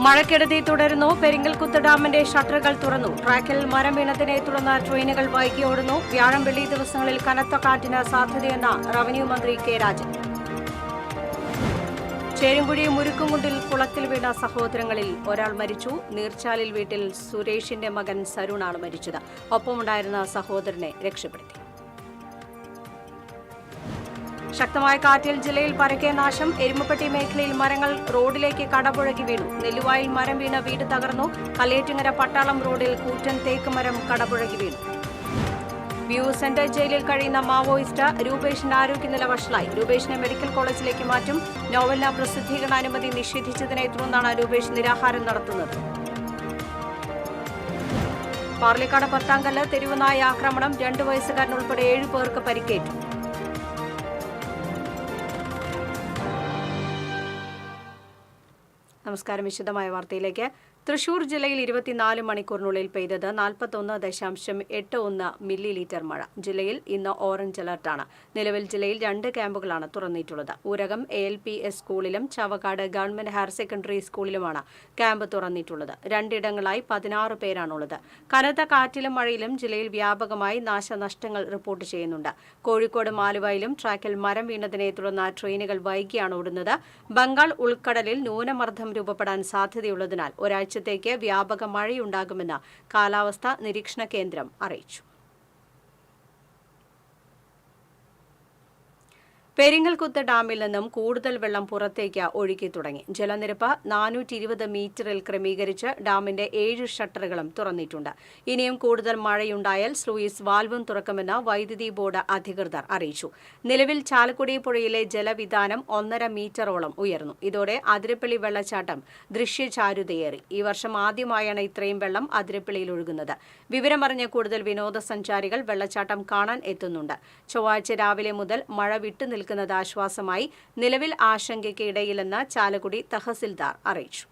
മഴക്കെടുതി തുടരുന്നു. പെരിങ്ങൽകുത്ത് ഡാമിന്റെ ഷട്ടറുകൾ തുറന്നു. ട്രാക്കിൽ മരം വീണതിനെ തുടർന്ന് ട്രെയിനുകൾ വൈകി ഓടുന്നു. വ്യാഴം വെള്ളി ദിവസങ്ങളിൽ കനത്ത കാറ്റിന് സാധ്യതയെന്ന റവന്യൂ മന്ത്രി കെ രാജൻ. ചേരുംകുഴി മുരുക്കുംകുണ്ടിൽ കുളത്തിൽ വീണ സഹോദരങ്ങളിൽ ഒരാൾ മരിച്ചു. നീർച്ചാലിൽ വീട്ടിൽ സുരേഷിന്റെ മകൻ സരുണാണ് മരിച്ചത്. ഒപ്പമുണ്ടായിരുന്ന സഹോദരനെ രക്ഷപ്പെടുത്തി. ശക്തമായ കാറ്റിൽ ജില്ലയിൽ പരക്കെ നാശം. എരുമപ്പെട്ടി മേഖലയിൽ മരങ്ങൾ റോഡിലേക്ക് കടപുഴകി വീണു. നെല്ലുവായിൽ മരം വീണ വീട് തകർന്നു. കല്ലേറ്റുങ്ങര പട്ടാളം റോഡിൽ കൂറ്റൻ തേക്ക് മരം കടപുഴകി വീണു. വ്യൂ സെന്റർ ജയിലിൽ കഴിയുന്ന മാവോയിസ്റ്റ് രൂപേഷിന്റെ ആരോഗ്യനില വഷളായി. രൂപേഷിനെ മെഡിക്കൽ കോളേജിലേക്ക് മാറ്റും. നോവലിന് പ്രസിദ്ധീകരണ അനുമതി നിഷേധിച്ചതിനെ തുടർന്നാണ് രൂപേഷ് നിരാഹാരം നടത്തുന്നത്. പാർലിക്കാട് പത്താങ്കല്ല് തെരുവുനായ ആക്രമണം. 2 വയസ്സുകാരൻ ഉൾപ്പെടെ 7 പേർക്ക് പരിക്കേറ്റു. നമസ്കാരം. വിശദമായ വാർത്തയിലേക്ക്. തൃശൂർ ജില്ലയിൽ 24 മണിക്കൂറിനുള്ളിൽ പെയ്തത് 41.81 മില്ലിലീറ്റർ മഴ. ജില്ലയിൽ ഇന്ന് ഓറഞ്ച് അലർട്ടാണ്. നിലവിൽ ജില്ലയിൽ 2 ക്യാമ്പുകളാണ് തുറന്നിട്ടുള്ളത്. ഊരകം ALPS സ്കൂളിലും ചവക്കാട് ഗവൺമെന്റ് ഹയർ സെക്കൻഡറി സ്കൂളിലുമാണ് ക്യാമ്പ് തുറന്നിട്ടുള്ളത്. 2 ഇടങ്ങളായി 16 പേരാണുള്ളത്. കനത്ത കാറ്റിലും മഴയിലും ജില്ലയിൽ വ്യാപകമായി നാശനഷ്ടങ്ങൾ റിപ്പോർട്ട് ചെയ്യുന്നുണ്ട്. കോഴിക്കോട് മാലുവായിലും ട്രാക്കിൽ മരം വീണതിനെ തുടർന്ന് ട്രെയിനുകൾ വൈകിയാണ് ഓടുന്നത്. ബംഗാൾ ഉൾക്കടലിൽ ന്യൂനമർദ്ദം രൂപപ്പെടാൻ സാധ്യതയുള്ളതിനാൽ ഒരാഴ്ചത്തേക്ക് വ്യാപക മഴയുണ്ടാകുമെന്ന് കാലാവസ്ഥാ നിരീക്ഷണ കേന്ദ്രം അറിയിച്ചു. പെരിങ്ങൽകുത്ത് ഡാമിൽ നിന്നും കൂടുതൽ വെള്ളം പുറത്തേക്ക് ഒഴുകി തുടങ്ങി. ജലനിരപ്പ് 420 മീറ്ററിൽ ക്രമീകരിച്ച് ഡാമിന്റെ 7 ഷട്ടറുകളും തുറന്നിട്ടുണ്ട്. ഇനിയും കൂടുതൽ മഴയുണ്ടായാൽ സ്ലൂയിസ് വാൽവും തുറക്കുമെന്ന് വൈദ്യുതി ബോർഡ് അധികൃതർ അറിയിച്ചു. നിലവിൽ ചാലക്കുടി പുഴയിലെ ജലവിതാനം 1.5 മീറ്ററോളം ഉയർന്നു. ഇതോടെ അതിരപ്പള്ളി വെള്ളച്ചാട്ടം ദൃശ്യചാരുതയേറി. ഈ വർഷം ആദ്യമായാണ് ഇത്രയും വെള്ളം അതിരപ്പള്ളിയിൽ ഒഴുകുന്നത്. വിവരമറിഞ്ഞ കൂടുതൽ വിനോദസഞ്ചാരികൾ വെള്ളച്ചാട്ടം കാണാൻ എത്തുന്നുണ്ട്. ചൊവ്വാഴ്ച രാവിലെ മുതൽ മഴ വിട്ടുനിൽക്കുന്നത് ആശ്വാസമായി. നിലവിൽ ആശങ്കയ്ക്ക് ഇടയില്ലെന്ന് ചാലക്കുടി തഹസിൽദാർ അറിയിച്ചു.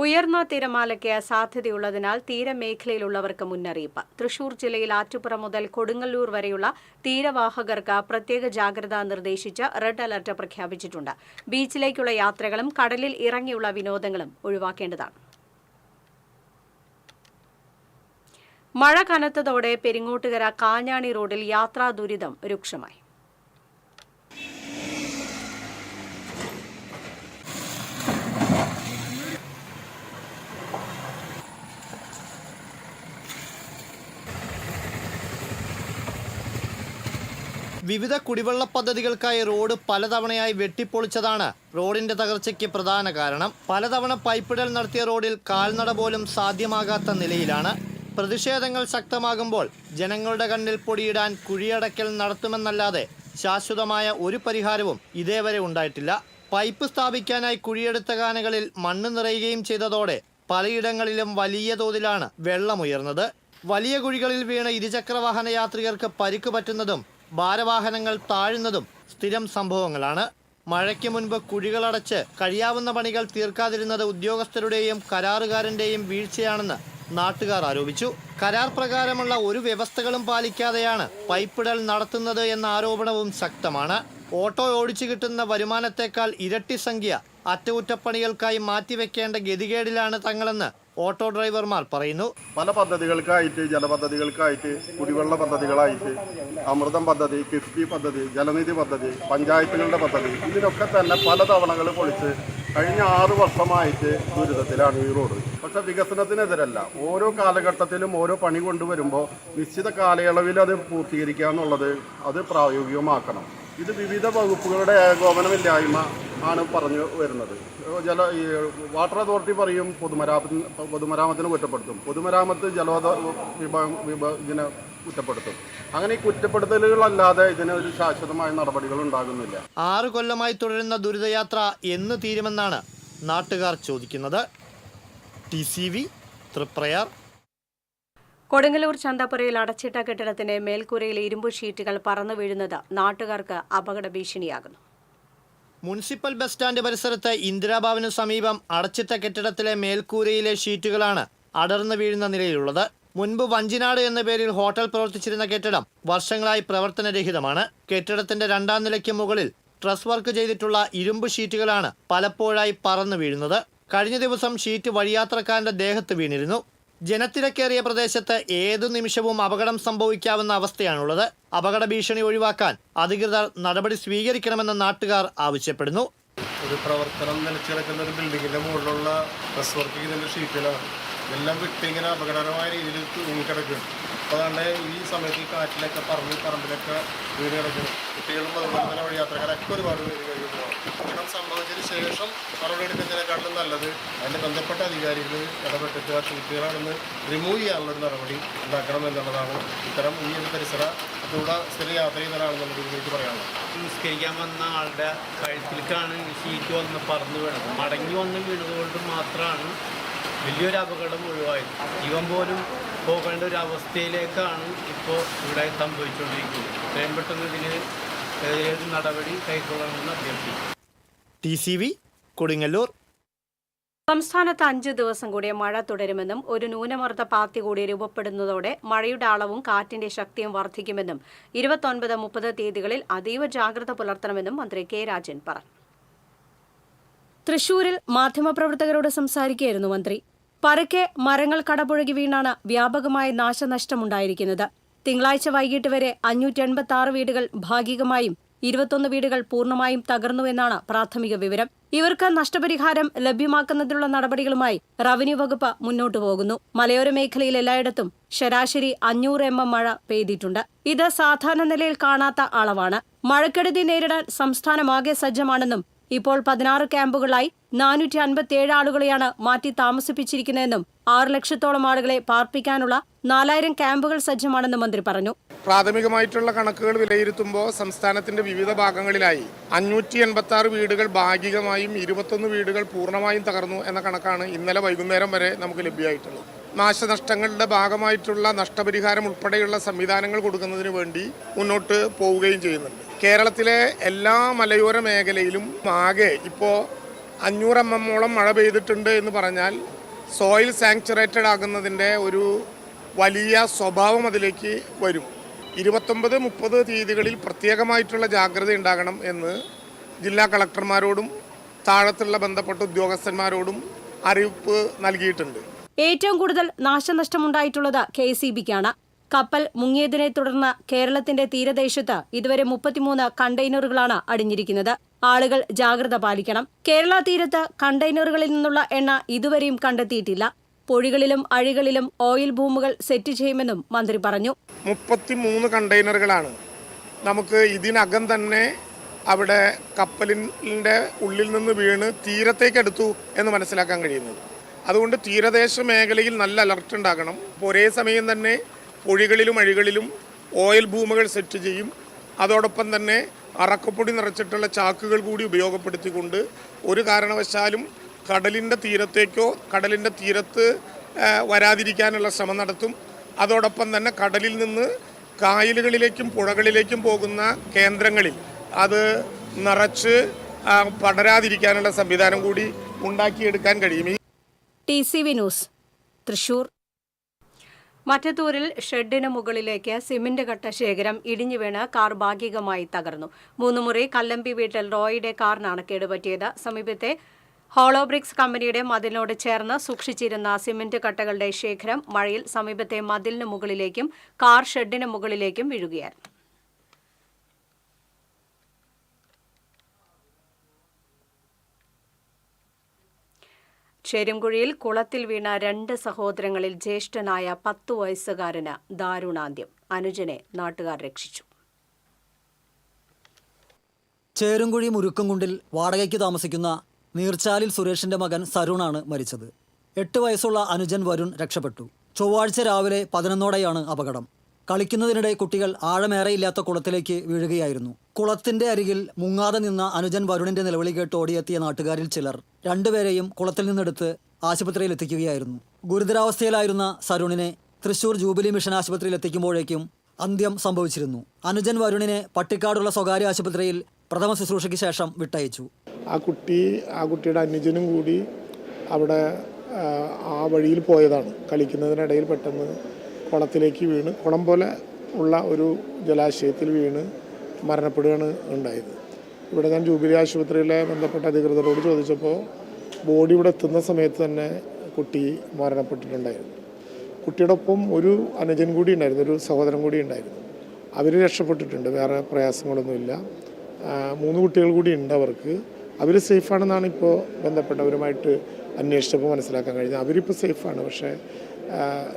ഉയർന്ന തിരമാലയ്ക്ക് സാധ്യതയുള്ളതിനാൽ തീരമേഖലയിലുള്ളവർക്ക് മുന്നറിയിപ്പ്. തൃശൂർ ജില്ലയിൽ ആറ്റുപുറ മുതൽ കൊടുങ്ങല്ലൂർ വരെയുള്ള തീരവാഹകർക്ക് പ്രത്യേക ജാഗ്രത നിർദ്ദേശിച്ച് റെഡ് അലർട്ട് പ്രഖ്യാപിച്ചിട്ടുണ്ട്. ബീച്ചിലേക്കുള്ള യാത്രകളും കടലിൽ ഇറങ്ങിയുള്ള വിനോദങ്ങളും ഒഴിവാക്കേണ്ടതാണ്. മഴ കനത്തതോടെ പെരിങ്ങോട്ടുകര കാഞ്ഞാണി റോഡിൽ യാത്രാ ദുരിതം രൂക്ഷമായി. വിവിധ കുടിവെള്ള പദ്ധതികൾക്കായി റോഡ് പലതവണയായി വെട്ടിപ്പൊളിച്ചതാണ് റോഡിന്റെ തകർച്ചയ്ക്ക് പ്രധാന കാരണം. പലതവണ പൈപ്പിടൽ നടത്തിയ റോഡിൽ കാൽനട പോലും സാധ്യമാകാത്ത നിലയിലാണ്. പ്രതിഷേധങ്ങൾ ശക്തമാകുമ്പോൾ ജനങ്ങളുടെ കണ്ണിൽ പൊടിയിടാൻ കുഴിയടക്കൽ നടത്തുമെന്നല്ലാതെ ശാശ്വതമായ ഒരു പരിഹാരവും ഇതേവരെ ഉണ്ടായിട്ടില്ല. പൈപ്പ് സ്ഥാപിക്കാനായി കുഴിയെടുത്ത കാനകളിൽ മണ്ണ് നിറയുകയും ചെയ്തതോടെ പലയിടങ്ങളിലും വലിയ തോതിലാണ് വെള്ളമുയർന്നത്. വലിയ കുഴികളിൽ വീണ ഇരുചക്രവാഹന യാത്രികർക്ക് പരിക്ക് പറ്റുന്നതും ഭാരവാഹനങ്ങൾ താഴുന്നതും സ്ഥിരം സംഭവങ്ങളാണ്. മഴയ്ക്ക് മുൻപ് കുഴികളടച്ച് കഴിയാവുന്ന പണികൾ തീർക്കാതിരുന്നത് ഉദ്യോഗസ്ഥരുടെയും കരാറുകാരന്റെയും വീഴ്ചയാണെന്ന് നാട്ടുകാർ ആരോപിച്ചു. കരാർ പ്രകാരമുള്ള ഒരു വ്യവസ്ഥകളും പാലിക്കാതെയാണ് പൈപ്പിടൽ നടത്തുന്നത് എന്ന ആരോപണവും ശക്തമാണ്. ഓട്ടോ ഓടിച്ചു കിട്ടുന്ന വരുമാനത്തേക്കാൾ ഇരട്ടി സംഖ്യ അറ്റകുറ്റപ്പണികൾക്കായി മാറ്റിവെക്കേണ്ട ഗതികേടിലാണ് തങ്ങളെന്ന് ഓട്ടോ ഡ്രൈവർമാർ പറയുന്നു. പല പദ്ധതികൾക്കായിട്ട്, ജലപദ്ധതികൾക്കായിട്ട്, കുടിവെള്ള പദ്ധതികളായിട്ട്, അമൃതം പദ്ധതി, കിഫ്ബി പദ്ധതി, ജലനിധി പദ്ധതി, പഞ്ചായത്തുകളുടെ പദ്ധതി, ഇതിനൊക്കെ തന്നെ പല തവണകൾ പൊളിച്ച് കഴിഞ്ഞ 6 വർഷമായിട്ട് ദുരിതത്തിലാണ് ഈ റോഡ്. പക്ഷെ വികസനത്തിനെതിരല്ല. ഓരോ കാലഘട്ടത്തിലും ഓരോ പണി കൊണ്ടുവരുമ്പോൾ നിശ്ചിത കാലയളവിൽ അത് പൂർത്തീകരിക്കുക എന്നുള്ളത് അത് പ്രായോഗികമാക്കണം. ഇത് വിവിധ വകുപ്പുകളുടെ ഏകോപനമില്ലായ്മ ആണ് പറഞ്ഞു വരുന്നത്. വാട്ടർ അതോറിറ്റി പറയും പൊതുമരാമത്തിന് കുറ്റപ്പെടുത്തും, പൊതുമരാമത്ത് ഇതിനെ കുറ്റപ്പെടുത്തും. അങ്ങനെ ഈ കുറ്റപ്പെടുത്തലുകളല്ലാതെ ഇതിന് ഒരു ശാശ്വതമായ നടപടികൾ ഉണ്ടാകുന്നില്ല. 6 കൊല്ലമായി തുടരുന്ന ദുരിതയാത്ര എന്ന് തീരുമെന്നാണ് നാട്ടുകാർ ചോദിക്കുന്നത്. TCV തൃപ്രയാർ. കൊടുങ്ങല്ലൂർ ചന്തപ്പുരയിൽ അടച്ചിട്ട കെട്ടിടത്തിന്റെ മേൽക്കൂരയിലെ ഇരുമ്പ് ഷീറ്റുകൾ പറന്നു വീഴുന്നത് നാട്ടുകാർക്ക് അപകട ഭീഷണിയാകുന്നു. മുനിസിപ്പൽ ബസ് സ്റ്റാൻഡ് പരിസരത്ത് ഇന്ദിരാഭവനു സമീപം അടച്ചിട്ട കെട്ടിടത്തിലെ മേൽക്കൂരയിലെ ഷീറ്റുകളാണ് അടർന്നു വീഴുന്ന നിലയിലുള്ളത്. മുൻപ് വഞ്ചിനാട് എന്ന പേരിൽ ഹോട്ടൽ പ്രവർത്തിച്ചിരുന്ന കെട്ടിടം വർഷങ്ങളായി പ്രവർത്തനരഹിതമാണ്. കെട്ടിടത്തിന്റെ 2ാം നിലയ്ക്ക് മുകളിൽ ട്രസ് വർക്ക് ചെയ്തിട്ടുള്ള ഇരുമ്പ് ഷീറ്റുകളാണ് പലപ്പോഴായി പറന്നു വീഴുന്നത്. കഴിഞ്ഞ ദിവസം ഷീറ്റ് വഴിയാത്രക്കാരന്റെ ദേഹത്ത് വീണിരുന്നു. ജനത്തിരക്കേറിയ പ്രദേശത്ത് ഏതു നിമിഷവും അപകടം സംഭവിക്കാവുന്ന അവസ്ഥയാണുള്ളത്. അപകട ഭീഷണി ഒഴിവാക്കാൻ അധികൃതർ നടപടി സ്വീകരിക്കണമെന്ന് നാട്ടുകാർ ആവശ്യപ്പെടുന്നു. ഒരു പ്രവർത്തനം നിലച്ചിറക്കുന്ന ഒരു ബിൽഡിങ്ങിന്റെ മുകളിലുള്ള ഡ്രസ് വർക്ക് ചെയ്തിട്ടുള്ള ഷീറ്റുകളാണ് എല്ലാം വിട്ട് ഇങ്ങനെ അപകടകരമായ രീതിയിൽ തൂങ്ങിക്കിടക്കും. അപ്പോൾ അതുകൊണ്ട് ഈ സമയത്ത് ഈ കാറ്റിലൊക്കെ പറമ്പിലൊക്കെ വീട് കിടക്കുന്നു. കുട്ടികളും അതുപോലെ തന്നെ വഴിയാത്രക്കാരൊക്കെ ഒരുപാട് പേര് കഴിയുന്നു. അപകടം സംഭവിച്ചതിന് ശേഷം മറുപടി എടുക്കുന്നതിനെക്കാട്ടിലും നല്ലത് അതിൻ്റെ ബന്ധപ്പെട്ട അധികാരികൾ ഇടപെട്ടിട്ട് ആ ഷീറ്റുകളാണെന്ന് റിമൂവ് ചെയ്യാനുള്ളൊരു നടപടി ഉണ്ടാക്കണം എന്നുള്ളതാണ് ഇത്തരം ഈ ഒരു പരിസരത്തൂടെ സ്ഥിരം യാത്ര ചെയ്യുന്ന ഒരാളെന്നുള്ള രീതിയിലേക്ക് പറയാനുള്ളത്. നിസ്കരിക്കാൻ വന്ന ആളുടെ കഴുത്തിലേക്കാണ് ഷീറ്റ് വന്ന് പറന്ന് വീണത്. മടങ്ങി വന്ന് വീണതുകൊണ്ട് മാത്രമാണ് വലിയൊരു അപകടം ഒഴിവായത്. ജീവൻ പോലും പോകേണ്ട ഒരു അവസ്ഥയിലേക്കാണ് ഇപ്പോൾ ഇവിടെ സംഭവിച്ചുകൊണ്ടിരിക്കുന്നത്. എത്രയും പെട്ടെന്ന് ഇതിന് നടപടി കൈക്കൊള്ളണമെന്ന് അഭ്യർത്ഥിക്കുന്നു. TCV കൊടുങ്ങല്ലൂർ. സംസ്ഥാനത്ത് 5 ദിവസം കൂടി മഴ തുടരുമെന്നും ഒരു ന്യൂനമർദ്ദ പാത്തി കൂടി രൂപപ്പെടുന്നതോടെ മഴയുടെ അളവും കാറ്റിന്റെ ശക്തിയും വർദ്ധിക്കുമെന്നും 29, 30 തീയതികളിൽ അതീവ ജാഗ്രത പുലർത്തണമെന്നും മന്ത്രി കെ രാജൻ പറഞ്ഞു. തൃശൂരിൽ മാധ്യമപ്രവർത്തകരോട് സംസാരിക്കുകയായിരുന്നു മന്ത്രി. പരക്കെ മരങ്ങൾ കടപുഴകി വീണാണ് വ്യാപകമായ നാശനഷ്ടമുണ്ടായിരിക്കുന്നത്. തിങ്കളാഴ്ച വൈകിട്ട് വരെ 586 വീടുകൾ ഭാഗികമായും 21 വീടുകൾ പൂർണ്ണമായും തകർന്നുവെന്നാണ് പ്രാഥമിക വിവരം. ഇവർക്ക് നഷ്ടപരിഹാരം ലഭ്യമാക്കുന്നതിനുള്ള നടപടികളുമായി റവന്യൂ വകുപ്പ് മുന്നോട്ടു പോകുന്നു. മലയോര മേഖലയിൽ എല്ലായിടത്തും ശരാശരി 500 mm മഴ പെയ്തിട്ടുണ്ട്. ഇത് സാധാരണ നിലയിൽ കാണാത്ത അളവാണ്. മഴക്കെടുതി നേരിടാൻ സംസ്ഥാനമാകെ സജ്ജമാണെന്നും ഇപ്പോൾ 16 ക്യാമ്പുകളായി 457 ആളുകളെയാണ് മാറ്റി താമസിപ്പിച്ചിരിക്കുന്നതെന്നും 6 ലക്ഷത്തോളം ആളുകളെ പാർപ്പിക്കാനുള്ള 4000 ക്യാമ്പുകൾ സജ്ജമാണെന്നും മന്ത്രി പറഞ്ഞു. പ്രാഥമികമായിട്ടുള്ള കണക്കുകൾ വിലയിരുത്തുമ്പോൾ സംസ്ഥാനത്തിന്റെ വിവിധ ഭാഗങ്ങളിലായി 586 വീടുകൾ ഭാഗികമായും 21 വീടുകൾ പൂർണ്ണമായും തകർന്നു എന്ന കണക്കാണ് ഇന്നലെ വൈകുന്നേരം വരെ നമുക്ക് ലഭ്യമായിട്ടുള്ളത്. നാശനഷ്ടങ്ങളുടെ ഭാഗമായിട്ടുള്ള നഷ്ടപരിഹാരം ഉൾപ്പെടെയുള്ള സംവിധാനങ്ങൾ കൊടുക്കുന്നതിന് വേണ്ടി മുന്നോട്ട് പോവുകയും ചെയ്യുന്നുണ്ട്. കേരളത്തിലെ എല്ലാ മലയോര മേഖലയിലും ആകെ ഇപ്പോൾ 500 mm മഴ പെയ്തിട്ടുണ്ട് എന്ന് പറഞ്ഞാൽ സോയിൽ സാങ്ച്വറേറ്റഡ് ആകുന്നതിൻ്റെ ഒരു വലിയ സ്വഭാവം അതിലേക്ക് വരും. 29, 30 തീയതികളിൽ പ്രത്യേകമായിട്ടുള്ള ജാഗ്രത ഉണ്ടാകണം എന്ന് ജില്ലാ കളക്ടർമാരോടും താഴത്തുള്ള ബന്ധപ്പെട്ട ഉദ്യോഗസ്ഥന്മാരോടും അറിയിപ്പ് നൽകിയിട്ടുണ്ട്. ഏറ്റവും കൂടുതൽ നാശനഷ്ടമുണ്ടായിട്ടുള്ളത് KCBക്കാണ്. കപ്പൽ മുങ്ങിയതിനെ തുടർന്ന് കേരളത്തിന്റെ തീരദേശത്ത് ഇതുവരെ 33 കണ്ടെയ്നറുകളാണ് അടിഞ്ഞിരിക്കുന്നത്. ആളുകൾ ജാഗ്രത പാലിക്കണം. കേരള തീരത്ത് കണ്ടെയ്നറുകളിൽ നിന്നുള്ള എണ്ണ ഇതുവരെയും കണ്ടെത്തിയിട്ടില്ല. പൊഴികളിലും അഴികളിലും ഓയിൽ ബൂമുകൾ സെറ്റ് ചെയ്യുമെന്നും മന്ത്രി പറഞ്ഞു. 33 കണ്ടെയ്നറുകളാണ് നമുക്ക് ഇതിനകം തന്നെ അവിടെ കപ്പലിൻ്റെ ഉള്ളിൽ നിന്ന് വീണ് തീരത്തേക്കെടുത്തു എന്ന് മനസ്സിലാക്കാൻ കഴിയുന്നത്. അതുകൊണ്ട് തീരദേശ മേഖലയിൽ നല്ല അലർട്ട് ഉണ്ടാകണം. ഒരേ സമയം തന്നെ പൊഴികളിലും അഴികളിലും ഓയിൽ ബൂമുകൾ സെറ്റ് ചെയ്യും. അതോടൊപ്പം തന്നെ അറക്കപ്പൊടി നിറച്ചിട്ടുള്ള ചാക്കുകൾ കൂടി ഉപയോഗപ്പെടുത്തിക്കൊണ്ട് ഒരു കാരണവശാലും കടലിൻ്റെ തീരത്തേക്കോ കടലിൻ്റെ തീരത്ത് വരാതിരിക്കാനുള്ള ശ്രമം നടത്തും. അതോടൊപ്പം തന്നെ കടലിൽ നിന്ന് കായലുകളിലേക്കും പുഴകളിലേക്കും പോകുന്ന കേന്ദ്രങ്ങളിൽ അത് നിറച്ച് പടരാതിരിക്കാനുള്ള സംവിധാനം കൂടി ഉണ്ടാക്കിയെടുക്കാൻ കഴിയും. TCV news Thrissur. മറ്റത്തൂരിൽ ഷെഡിന് മുകളിലേക്ക് സിമന്റ് കട്ട ശേഖരം ഇടിഞ്ഞു വീണ് കാർ ഭാഗികമായി തകർന്നു. 3 മുറി കല്ലമ്പി വീട്ടിൽ റോയിയുടെ കാറിനാണ് കേടുപറ്റിയത്. സമീപത്തെ ഹോളോബ്രിക്സ് കമ്പനിയുടെ മതിലിനോട് ചേർന്ന് സൂക്ഷിച്ചിരുന്ന സിമന്റ് കട്ടകളുടെ ശേഖരം മഴയിൽ സമീപത്തെ മതിലിന് മുകളിലേക്കും കാർ ഷെഡിന് മുകളിലേക്കും വീഴുകയായിരുന്നു. ചേരുംകുഴിയിൽ കുളത്തിൽ വീണ 2 സഹോദരങ്ങളിൽ ജ്യേഷ്ഠനായ 10 വയസ്സുകാരന് ദാരുണാന്ത്യം. അനുജനെ നാട്ടുകാർ രക്ഷിച്ചു. ചേരുംകുഴി മുരുക്കംകുണ്ടിൽ വാടകയ്ക്ക് താമസിക്കുന്ന നീർച്ചാലിൽ സുരേഷിന്റെ മകൻ സരുണാണ് മരിച്ചത്. 8 വയസ്സുള്ള അനുജൻ വരുൺ രക്ഷപ്പെട്ടു. ചൊവ്വാഴ്ച രാവിലെ 11ഓടെയാണ് അപകടം. കളിക്കുന്നതിനിടെ കുട്ടികൾ ആഴമേറെയില്ലാത്ത കുളത്തിലേക്ക് വീഴുകയായിരുന്നു. കുളത്തിന്റെ അരികിൽ മുങ്ങാതെ നിന്ന അനുജൻ വരുണിന്റെ നിലവിളി കേട്ട് ഓടിയെത്തിയ നാട്ടുകാരിൽ ചിലർ 2 പേരെയും കുളത്തിൽ നിന്നെടുത്ത് ആശുപത്രിയിൽ എത്തിക്കുകയായിരുന്നു. ഗുരുതരാവസ്ഥയിലായിരുന്ന സരുണിനെ തൃശൂർ ജൂബിലി മിഷൻ ആശുപത്രിയിൽ എത്തിക്കുമ്പോഴേക്കും അന്ത്യം സംഭവിച്ചിരുന്നു. അനുജൻ വരുണിനെ പട്ടിക്കാടുള്ള സ്വകാര്യ ആശുപത്രിയിൽ പ്രഥമ ശുശ്രൂഷയ്ക്ക് ശേഷം വിട്ടയച്ചു. ആ കുട്ടിയുടെ അനുജനും കൂടി അവിടെ ആ വഴിയിൽ പോയതാണ്. കളിക്കുന്നതിനിടയിൽ പെട്ടെന്ന് കുളത്തിലേക്ക് വീണ്, കുളം പോലെ ഉള്ള ഒരു ജലാശയത്തിൽ വീണ് മരണപ്പെടുകയാണ് ഉണ്ടായത്. ഇവിടെ ഞാൻ ജൂബിലി ആശുപത്രിയിലെ ബന്ധപ്പെട്ട അധികൃതരോട് ചോദിച്ചപ്പോൾ ബോഡി ഇവിടെ എത്തുന്ന സമയത്ത് തന്നെ കുട്ടി മരണപ്പെട്ടിട്ടുണ്ടായിരുന്നു. കുട്ടിയുടെ ഒപ്പം ഒരു അനുജൻ കൂടി ഉണ്ടായിരുന്നു, ഒരു സഹോദരൻ കൂടി ഉണ്ടായിരുന്നു. അവർ രക്ഷപ്പെട്ടിട്ടുണ്ട്, വേറെ പ്രയാസങ്ങളൊന്നുമില്ല. 3 കുട്ടികൾ കൂടി ഉണ്ട് അവർക്ക്. അവർ സേഫാണെന്നാണ് ഇപ്പോൾ ബന്ധപ്പെട്ടവരുമായിട്ട് അന്വേഷിച്ചപ്പോൾ മനസ്സിലാക്കാൻ കഴിഞ്ഞത്. അവരിപ്പോൾ സേഫാണ്. പക്ഷേ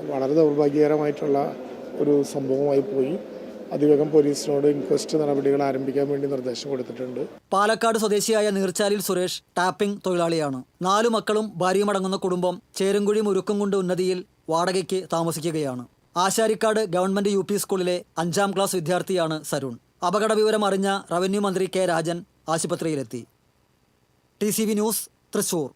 വളരെ ദൗർഭാഗ്യകരമായിട്ടുള്ള ഒരു സംഭവമായി പോയി. അതിവേഗം പോലീസിനോട് ഇൻക്വസ്റ്റ് നടപടികൾ ആരംഭിക്കാൻ വേണ്ടി നിർദ്ദേശം കൊടുത്തിട്ടുണ്ട്. പാലക്കാട് സ്വദേശിയായ നീർച്ചാലിൽ സുരേഷ് ടാപ്പിംഗ് തൊഴിലാളിയാണ്. 4 മക്കളും ഭാര്യയുമടങ്ങുന്ന കുടുംബം ചേരുംകുഴി മുരുക്കുംകുണ്ട് ഉന്നതിയിൽ വാടകയ്ക്ക് താമസിക്കുകയാണ്. ആശാരിക്കാട് ഗവൺമെന്റ് UP സ്കൂളിലെ 5ാം ക്ലാസ് വിദ്യാർത്ഥിയാണ് സരുൺ. അപകട വിവരം അറിഞ്ഞ റവന്യൂ മന്ത്രി K. രാജൻ ആശുപത്രിയിലെത്തി. TCV news, Thrissur.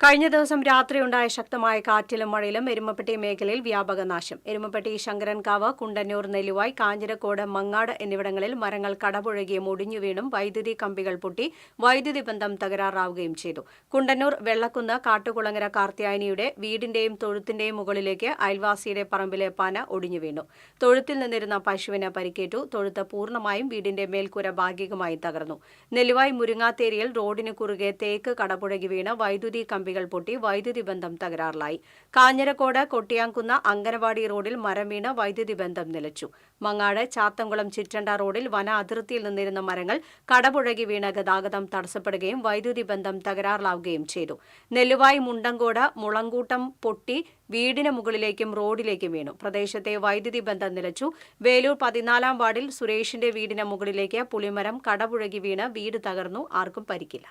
കഴിഞ്ഞ ദിവസം രാത്രിയുണ്ടായ ശക്തമായ കാറ്റിലും മഴയിലും എരുമപ്പെട്ടി മേഖലയിൽ വ്യാപക നാശം. എരുമപ്പെട്ടി, ശങ്കരൻകാവ്, കുണ്ടന്നൂർ, നെല്ലുവായ്, കാഞ്ഞിരക്കോട്, മങ്ങാട് എന്നിവിടങ്ങളിൽ മരങ്ങൾ കടപുഴകിയും ഒടിഞ്ഞു വീണും വൈദ്യുതി കമ്പികൾ പൊട്ടി വൈദ്യുതി ബന്ധം തകരാറാവുകയും ചെയ്തു. കുണ്ടന്നൂർ വെള്ളക്കുന്ന് കാട്ടുകുളങ്ങര കാർത്യായനിയുടെ വീടിന്റെയും തൊഴുത്തിന്റെയും മുകളിലേക്ക് അയൽവാസിയുടെ പറമ്പിലെ പന ഒടിഞ്ഞു വീണു. തൊഴുത്തിൽ നിന്നിരുന്ന പശുവിന് പരിക്കേറ്റു. തൊഴുത്ത് പൂർണ്ണമായും വീടിന്റെ മേൽക്കൂര ഭാഗികമായി തകർന്നു. നെല്ലുവായ് മുരിങ്ങാത്തേരിയിൽ റോഡിന് കുറുകെ തേക്ക് കടപുഴകി വീണ് വൈദ്യുതി കമ്പികൾ പൊട്ടി വൈദ്യുതി ബന്ധം തകരാറിലായി. കാഞ്ഞിരക്കോട് കൊട്ടിയാങ്കുന്ന അങ്കനവാടി റോഡിൽ മരം വീണ് വൈദ്യുതി ബന്ധം നിലച്ചു. മങ്ങാട് ചാത്തംകുളം ചിറ്റണ്ട റോഡിൽ വന അതിർത്തിയിൽ നിന്നിരുന്ന മരങ്ങൾ കടപുഴകി വീണ് ഗതാഗതം തടസ്സപ്പെടുകയും വൈദ്യുതി ബന്ധം തകരാറിലാവുകയും ചെയ്തു. നെല്ലുവായ് മുണ്ടങ്കോട് മുളങ്കൂട്ടം പൊട്ടി വീടിന് മുകളിലേക്കും റോഡിലേക്കും വീണു. പ്രദേശത്തെ വൈദ്യുതി ബന്ധം നിലച്ചു. വേലൂർ 14ാം വാർഡിൽ സുരേഷിന്റെ വീടിന് മുകളിലേക്ക് പുളിമരം കടപുഴകി വീണ് വീട് തകർന്നു. ആർക്കും പരിക്കില്ല.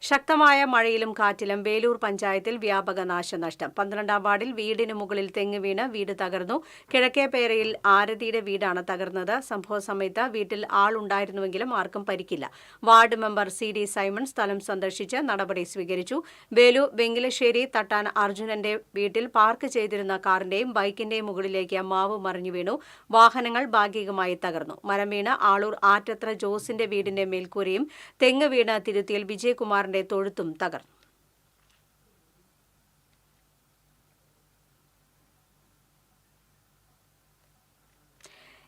ശക്തമായ മഴയിലും കാറ്റിലും വേലൂർ പഞ്ചായത്തിൽ വ്യാപക നാശനഷ്ടം. 12ാം വാർഡിൽ വീടിന് മുകളിൽ തെങ്ങ് വീണ് വീട് തകർന്നു. കിഴക്കേപ്പേരയിൽ ആരതിയുടെ വീടാണ് തകർന്നത്. സംഭവ സമയത്ത് വീട്ടിൽ ആളുണ്ടായിരുന്നുവെങ്കിലും ആർക്കും പരിക്കില്ല. വാർഡ് മെമ്പർ CD സൈമൺ സ്ഥലം സന്ദർശിച്ച് നടപടി സ്വീകരിച്ചു. വേലൂർ വെങ്കിലശ്ശേരി തട്ടാൻ അർജുനന്റെ വീട്ടിൽ പാർക്ക് ചെയ്തിരുന്ന കാറിന്റെയും ബൈക്കിന്റെയും മുകളിലേക്ക് മാവ് മറിഞ്ഞു വീണു. വാഹനങ്ങൾ ഭാഗികമായി തകർന്നു. മരം വീണ് ആളൂർ ആറ്റത്ര ജോസിന്റെ വീടിന്റെ മേൽക്കൂരയും തെങ്ങ് വീണ് തിരുത്തിയിൽ വിജയകുമാർ തൊഴുത്തും തകർന്നു.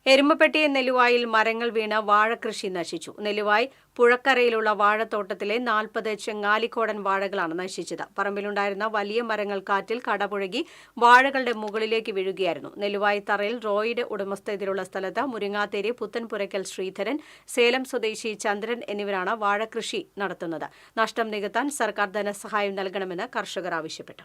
എരുമപ്പെട്ടി നെല്ലുവായിൽ മരങ്ങൾ വീണ് വാഴകൃഷി നശിച്ചു. നെല്ലുവായ് പുഴക്കരയിലുള്ള വാഴത്തോട്ടത്തിലെ 40 ചെങ്ങാലിക്കോടൻ വാഴകളാണ് നശിച്ചത്. പറമ്പിലുണ്ടായിരുന്ന വലിയ മരങ്ങൾ കാറ്റിൽ കടപുഴകി വാഴകളുടെ മുകളിലേക്ക് വീഴുകയായിരുന്നു. നെല്ലുവായ് തറയിൽ റോയുടെ ഉടമസ്ഥതയിലുള്ള സ്ഥലത്ത് മുരിങ്ങാത്തേരി പുത്തൻപുരയ്ക്കൽ ശ്രീധരൻ, സേലം സ്വദേശി ചന്ദ്രൻ എന്നിവരാണ് വാഴകൃഷി നടത്തുന്നത്. നഷ്ടം നികത്താൻ സർക്കാർ ധനസഹായം നൽകണമെന്ന് കർഷകർ ആവശ്യപ്പെട്ടു.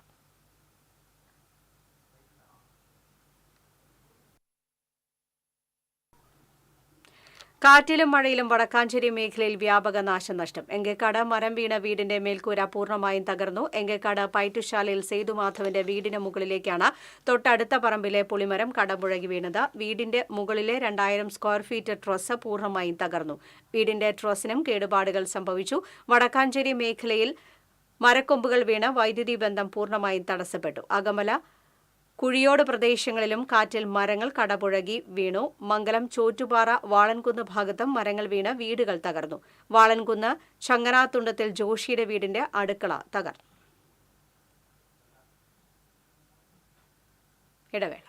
കാറ്റിലും മഴയിലും വടക്കാഞ്ചേരി മേഖലയിൽ വ്യാപക നാശനഷ്ടം. എങ്കേക്കാട് മരം വീണ വീടിന്റെ മേൽക്കൂര പൂർണ്ണമായും തകർന്നു. എങ്കേക്കാട് പൈറ്റുശാലയിൽ സേതുമാധവന്റെ വീടിന് മുകളിലേക്കാണ് തൊട്ടടുത്ത പറമ്പിലെ പുളിമരം കടപുഴകി വീണത്. വീടിന്റെ മുകളിലെ 2000 സ്ക്വയർ ഫീറ്റ് ട്രസ് പൂർണ്ണമായും തകർന്നു. വീടിന്റെ ട്രസിനും കേടുപാടുകൾ സംഭവിച്ചു. വടക്കാഞ്ചേരി മേഖലയിൽ മരക്കൊമ്പുകൾ വീണ് വൈദ്യുതി ബന്ധം പൂർണ്ണമായും തടസ്സപ്പെട്ടു. അകമല, കുഴിയോട് പ്രദേശങ്ങളിലും കാറ്റിൽ മരങ്ങൾ കടപുഴകി വീണു. മംഗലം, ചോറ്റുപാറ, വാളൻകുന്ന് ഭാഗത്തും മരങ്ങൾ വീണ് വീടുകൾ തകർന്നു. വാളൻകുന്ന് ചങ്ങനാത്തുണ്ടത്തിൽ ജോഷിയുടെ വീടിന്റെ അടുക്കള തകർന്നു. ഇടവേള.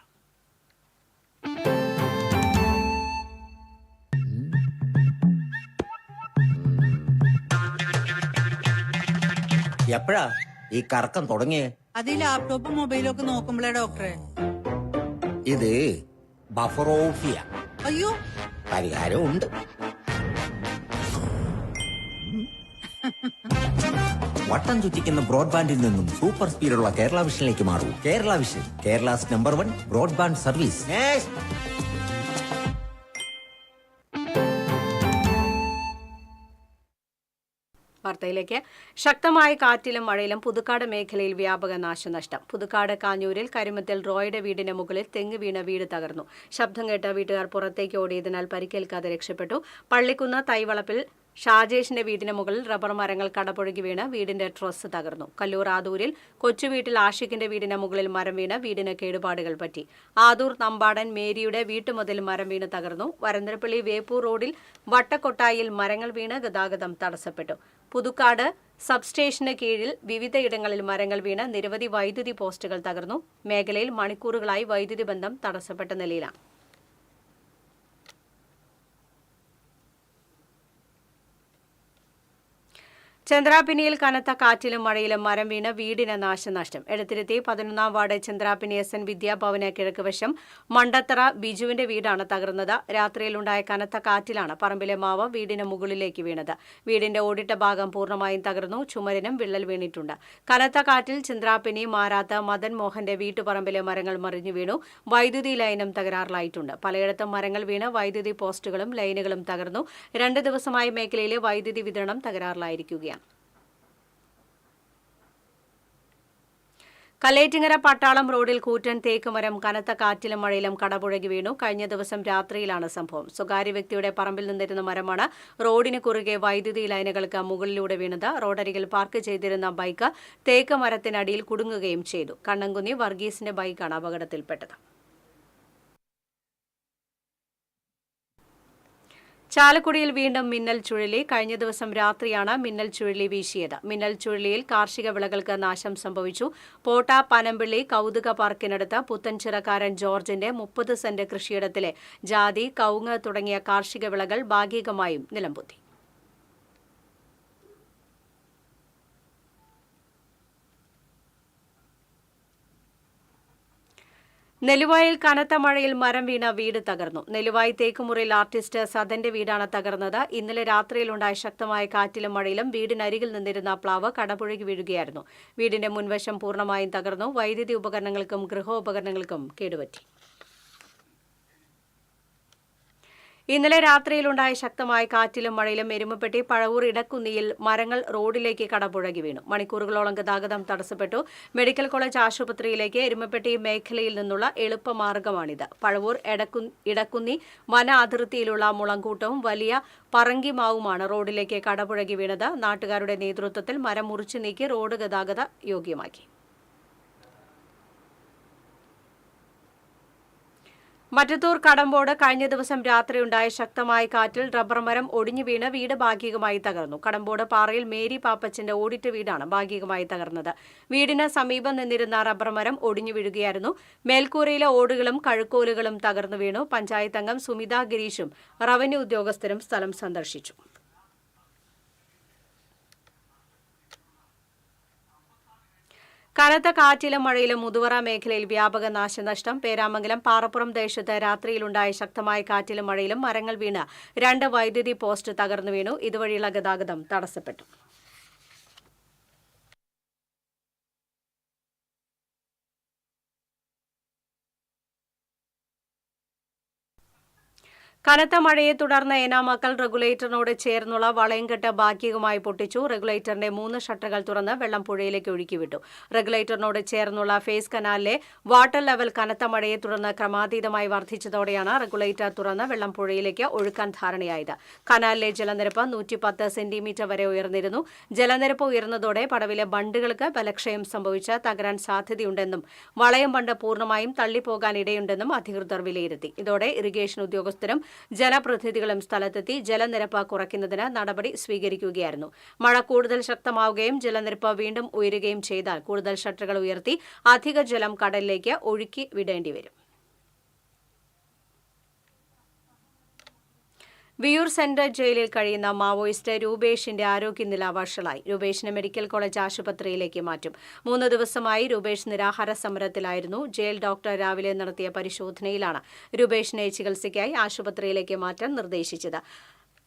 എപ്പോഴാ ഈ കറക്കം തുടങ്ങിയേ? അത് ഈ ലാപ്ടോപ്പും മൊബൈലും ഒക്കെ നോക്കുമ്പോഴേ ഡോക്ടറെ. ഇത് ബഫറോഫിയ. അയ്യോ, പരിഹാരം ഉണ്ട്. വട്ടം ചുറ്റിക്കുന്ന ബ്രോഡ്ബാൻഡിൽ നിന്നും സൂപ്പർ സ്പീഡുള്ള കേരള വിഷനിലേക്ക് മാറൂ. Kerala vision, Kerala's number 1 broadband service. വാർത്തയിലേക്ക്. ശക്തമായ കാറ്റിലും മഴയിലും പുതുക്കാട് മേഖലയിൽ വ്യാപക നാശനഷ്ടം. പുതുക്കാട് കാഞ്ഞൂരിൽ കരിമത്തിൽ റോയുടെ വീടിന് മുകളിൽ തെങ്ങ് വീണ വീട് തകർന്നു. ശബ്ദം കേട്ട വീട്ടുകാർ പുറത്തേക്ക് ഓടിയതിനാൽ പരിക്കേൽക്കാതെ രക്ഷപ്പെട്ടു. പള്ളിക്കുന്ന് തൈവളപ്പിൽ ഷാജേഷിന്റെ വീടിന് മുകളിൽ റബ്ബർ മരങ്ങൾ കടപുഴകി വീണ് വീടിന്റെ ട്രസ് തകർന്നു. കല്ലൂർ ആദൂരിൽ കൊച്ചുവീട്ടിൽ ആഷിഖിന്റെ വീടിന് മുകളിൽ മരം വീണ് വീടിന് കേടുപാടുകൾ പറ്റി. ആദൂർ നമ്പാടൻ മേരിയുടെ വീട്ടുമുതൽ മരം വീണ് തകർന്നു. വരന്തരപ്പള്ളി വേപ്പൂർ റോഡിൽ വട്ടക്കൊട്ടായിൽ മരങ്ങൾ വീണ് ഗതാഗതം തടസ്സപ്പെട്ടു. പുതുക്കാട് സബ്സ്റ്റേഷന് കീഴിൽ വിവിധയിടങ്ങളിൽ മരങ്ങൾ വീണ് നിരവധി വൈദ്യുതി പോസ്റ്റുകൾ തകർന്നു. മേഖലയിൽ മണിക്കൂറുകളായി വൈദ്യുതി ബന്ധം തടസ്സപ്പെട്ട നിലയിലാണ്. ചന്ദ്രാപിനിയിൽ കനത്ത കാറ്റിലും മഴയിലും മരം വീണ് വീടിന് നാശനഷ്ടം. എടത്തിരുത്തി 11-ാം വാർഡ് ചന്ദ്രാപിനി SN വിദ്യാഭവന് കിഴക്ക് വശം മണ്ടത്തറ ബിജുവിന്റെ വീടാണ് തകർന്നത്. രാത്രിയിലുണ്ടായ കനത്ത കാറ്റിലാണ് പറമ്പിലെ മാവ് വീടിന് മുകളിലേക്ക് വീണത്. വീടിന്റെ ഓടിട്ട ഭാഗം പൂർണ്ണമായും തകർന്നു. ചുമരിനും വിള്ളൽ വീണിട്ടുണ്ട്. കനത്ത കാറ്റിൽ ചന്ദ്രാപിനി മാരാത്ത് മദൻ മോഹന്റെ വീട്ടുപറമ്പിലെ മരങ്ങൾ മറിഞ്ഞു വീണു. വൈദ്യുതി ലൈനും തകരാറിലായിട്ടുണ്ട്. പലയിടത്തും മരങ്ങൾ വീണ് വൈദ്യുതി പോസ്റ്റുകളും ലൈനുകളും തകർന്നു. 2 ദിവസമായി മേഖലയിലെ വൈദ്യുതി വിതരണം തകരാറിലായിരിക്കുകയാണ്. കല്ലേറ്റിങ്ങര പട്ടാളം റോഡിൽ കൂറ്റൻ തേക്കുമരം കനത്ത കാറ്റിലും മഴയിലും കടപുഴകി വീണു. കഴിഞ്ഞ ദിവസം രാത്രിയിലാണ് സംഭവം. സ്വകാര്യ വ്യക്തിയുടെ പറമ്പിൽ നിന്നിരുന്ന മരമാണ് റോഡിന് കുറുകെ വൈദ്യുതി ലൈനുകൾക്ക് മുകളിലൂടെ വീണത്. റോഡരികിൽ പാർക്ക് ചെയ്തിരുന്ന ബൈക്ക് തേക്ക് മരത്തിനടിയിൽ കുടുങ്ങുകയും ചെയ്തു. കണ്ണംകുന്നി വർഗീസിന്റെ ബൈക്കാണ് അപകടത്തിൽപ്പെട്ടത്. ചാലക്കുടിയിൽ വീണ്ടും മിന്നൽ ചുഴലി. കഴിഞ്ഞ ദിവസം രാത്രിയാണ് മിന്നൽ ചുഴലി വീശിയത്. മിന്നൽ ചുഴലിയിൽ കാർഷിക വിളകൾക്ക് നാശം സംഭവിച്ചു. പോട്ട പനമ്പിള്ളി കൗതുക പാർക്കിനടുത്ത് പുത്തൻചിറക്കാരൻ ജോർജിന്റെ 30 സെന്റ് കൃഷിയിടത്തിലെ ജാതി, കവുങ്ങ് തുടങ്ങിയ കാർഷിക വിളകൾ ഭാഗികമായും നിലംപൊത്തി. നെല്ലുവായിൽ കനത്ത മഴയിൽ മരം വീണ വീട് തകർന്നു. നെല്ലുവായി തേക്കുമുറിയിൽ ആർട്ടിസ്റ്റ് സദന്റെ വീടാണ് തകർന്നത്. ഇന്നലെ രാത്രിയിലുണ്ടായ ശക്തമായ കാറ്റിലും മഴയിലും വീടിനരികിൽ നിന്നിരുന്ന പ്ലാവ് കടപുഴകി വീഴുകയായിരുന്നു. വീടിന്റെ മുൻവശം പൂർണ്ണമായും തകർന്നു. വൈദ്യുതി ഉപകരണങ്ങൾക്കും ഗൃഹോപകരണങ്ങൾക്കും കേടുപറ്റി. ഇന്നലെ രാത്രിയിലുണ്ടായ ശക്തമായ കാറ്റിലും മഴയിലും എരുമപ്പെട്ടി പഴവൂർ ഇടക്കുന്നിയിൽ മരങ്ങൾ റോഡിലേക്ക് കടപുഴകി വീണു. മണിക്കൂറുകളോളം ഗതാഗതം തടസ്സപ്പെട്ടു. മെഡിക്കൽ കോളേജ് ആശുപത്രിയിലേക്ക് എരുമപ്പെട്ടി മേഖലയിൽ നിന്നുള്ള എളുപ്പമാർഗമാണിത്. പഴവൂർ ഇടക്കുന്നി വന അതിർത്തിയിലുള്ള മുളങ്കൂട്ടവും വലിയ പറങ്കിമാവുമാണ് റോഡിലേക്ക് കടപുഴകി വീണത്. നാട്ടുകാരുടെ നേതൃത്വത്തിൽ മരം മുറിച്ചു നീക്കി റോഡ് ഗതാഗത യോഗ്യമാക്കി. മറ്റത്തൂർ കടമ്പോട് കഴിഞ്ഞ ദിവസം രാത്രിയുണ്ടായ ശക്തമായ കാറ്റിൽ റബ്ബർ മരം ഒടിഞ്ഞു വീണ് വീട് ഭാഗികമായി തകർന്നു. കടമ്പോട് പാറയിൽ മേരി പാപ്പച്ചന്റെ ഓടിട്ട വീടാണ് ഭാഗികമായി തകർന്നത്. വീടിന് സമീപം നിന്നിരുന്ന റബ്ബർ മരം ഒടിഞ്ഞു വീഴുകയായിരുന്നു. മേൽക്കൂരയിലെ ഓടുകളും കഴുക്കോലുകളും തകർന്നു വീണു. പഞ്ചായത്ത് അംഗം സുമിത ഗിരീഷും റവന്യൂ ഉദ്യോഗസ്ഥരും സ്ഥലം സന്ദർശിച്ചു. കനത്ത കാറ്റിലും മഴയിലും മുതുവറ മേഖലയിൽ വ്യാപക നാശനഷ്ടം. പേരാമംഗലം പാറപ്പുറം ദേശത്ത് രാത്രിയിലുണ്ടായ ശക്തമായ കാറ്റിലും മഴയിലും മരങ്ങൾ വീണ് 2 വൈദ്യുതി പോസ്റ്റ് തകർന്നു വീണു. ഇതുവഴിയുള്ള ഗതാഗതം തടസ്സപ്പെട്ടു. കനത്ത മഴയെ തുടർന്ന് ഏനാമക്കൽ റെഗുലേറ്ററിനോട് ചേർന്നുള്ള വളയംകെട്ട് ഭാഗികമായി പൊട്ടിച്ചു. റെഗുലേറ്ററിന്റെ 3 ഷട്ടറുകൾ തുറന്ന് വെള്ളം പുഴയിലേക്ക് ഒഴുക്കിവിട്ടു. റെഗുലേറ്ററിനോട് ചേർന്നുള്ള ഫേസ് കനാലിലെ വാട്ടർ ലെവൽ കനത്ത മഴയെ തുടർന്ന് ക്രമാതീതമായി വർദ്ധിച്ചതോടെയാണ് റെഗുലേറ്റർ തുറന്ന് വെള്ളം പുഴയിലേക്ക് ഒഴുക്കാൻ ധാരണയായത്. കനാലിലെ ജലനിരപ്പ് 110 സെന്റിമീറ്റർ വരെ ഉയർന്നിരുന്നു. ജലനിരപ്പ് ഉയർന്നതോടെ പടവിലെ ബണ്ടുകൾക്ക് ബലക്ഷയം സംഭവിച്ച് തകരാൻ സാധ്യതയുണ്ടെന്നും വളയം ബണ്ട് പൂർണ്ണമായും തള്ളിപ്പോകാൻ ഇടയുണ്ടെന്നും അധികൃതർ വിലയിരുത്തി. ഇതോടെ ഇറിഗേഷൻ ഉദ്യോഗസ്ഥരും ജനപ്രതിനിധികളും സ്ഥലത്തെത്തി ജലനിരപ്പ് കുറയ്ക്കുന്നതിന് നടപടി സ്വീകരിക്കുകയായിരുന്നു. മഴ കൂടുതൽ ശക്തമാവുകയും ജലനിരപ്പ് വീണ്ടും ഉയരുകയും ചെയ്താൽ കൂടുതൽ ഷട്ടറുകൾ ഉയർത്തി അധിക ജലം കടലിലേക്ക് ഒഴുക്കി വിടേണ്ടിവരും. വിയൂർ സെൻട്രൽ ജയിലിൽ കഴിയുന്ന മാവോയിസ്റ്റ് രൂപേഷിന്റെ ആരോഗ്യനില വഷളായി. രൂപേഷിനെ മെഡിക്കൽ കോളേജ് ആശുപത്രിയിലേക്ക് മാറ്റും. 3 ദിവസമായി രൂപേഷ് നിരാഹാര സമരത്തിലായിരുന്നു. ജയിൽ ഡോക്ടർ രാവിലെ നടത്തിയ പരിശോധനയിലാണ് രൂപേഷിനെ ചികിത്സയ്ക്കായി ആശുപത്രിയിലേക്ക് മാറ്റാൻ നിർദ്ദേശിച്ചത്.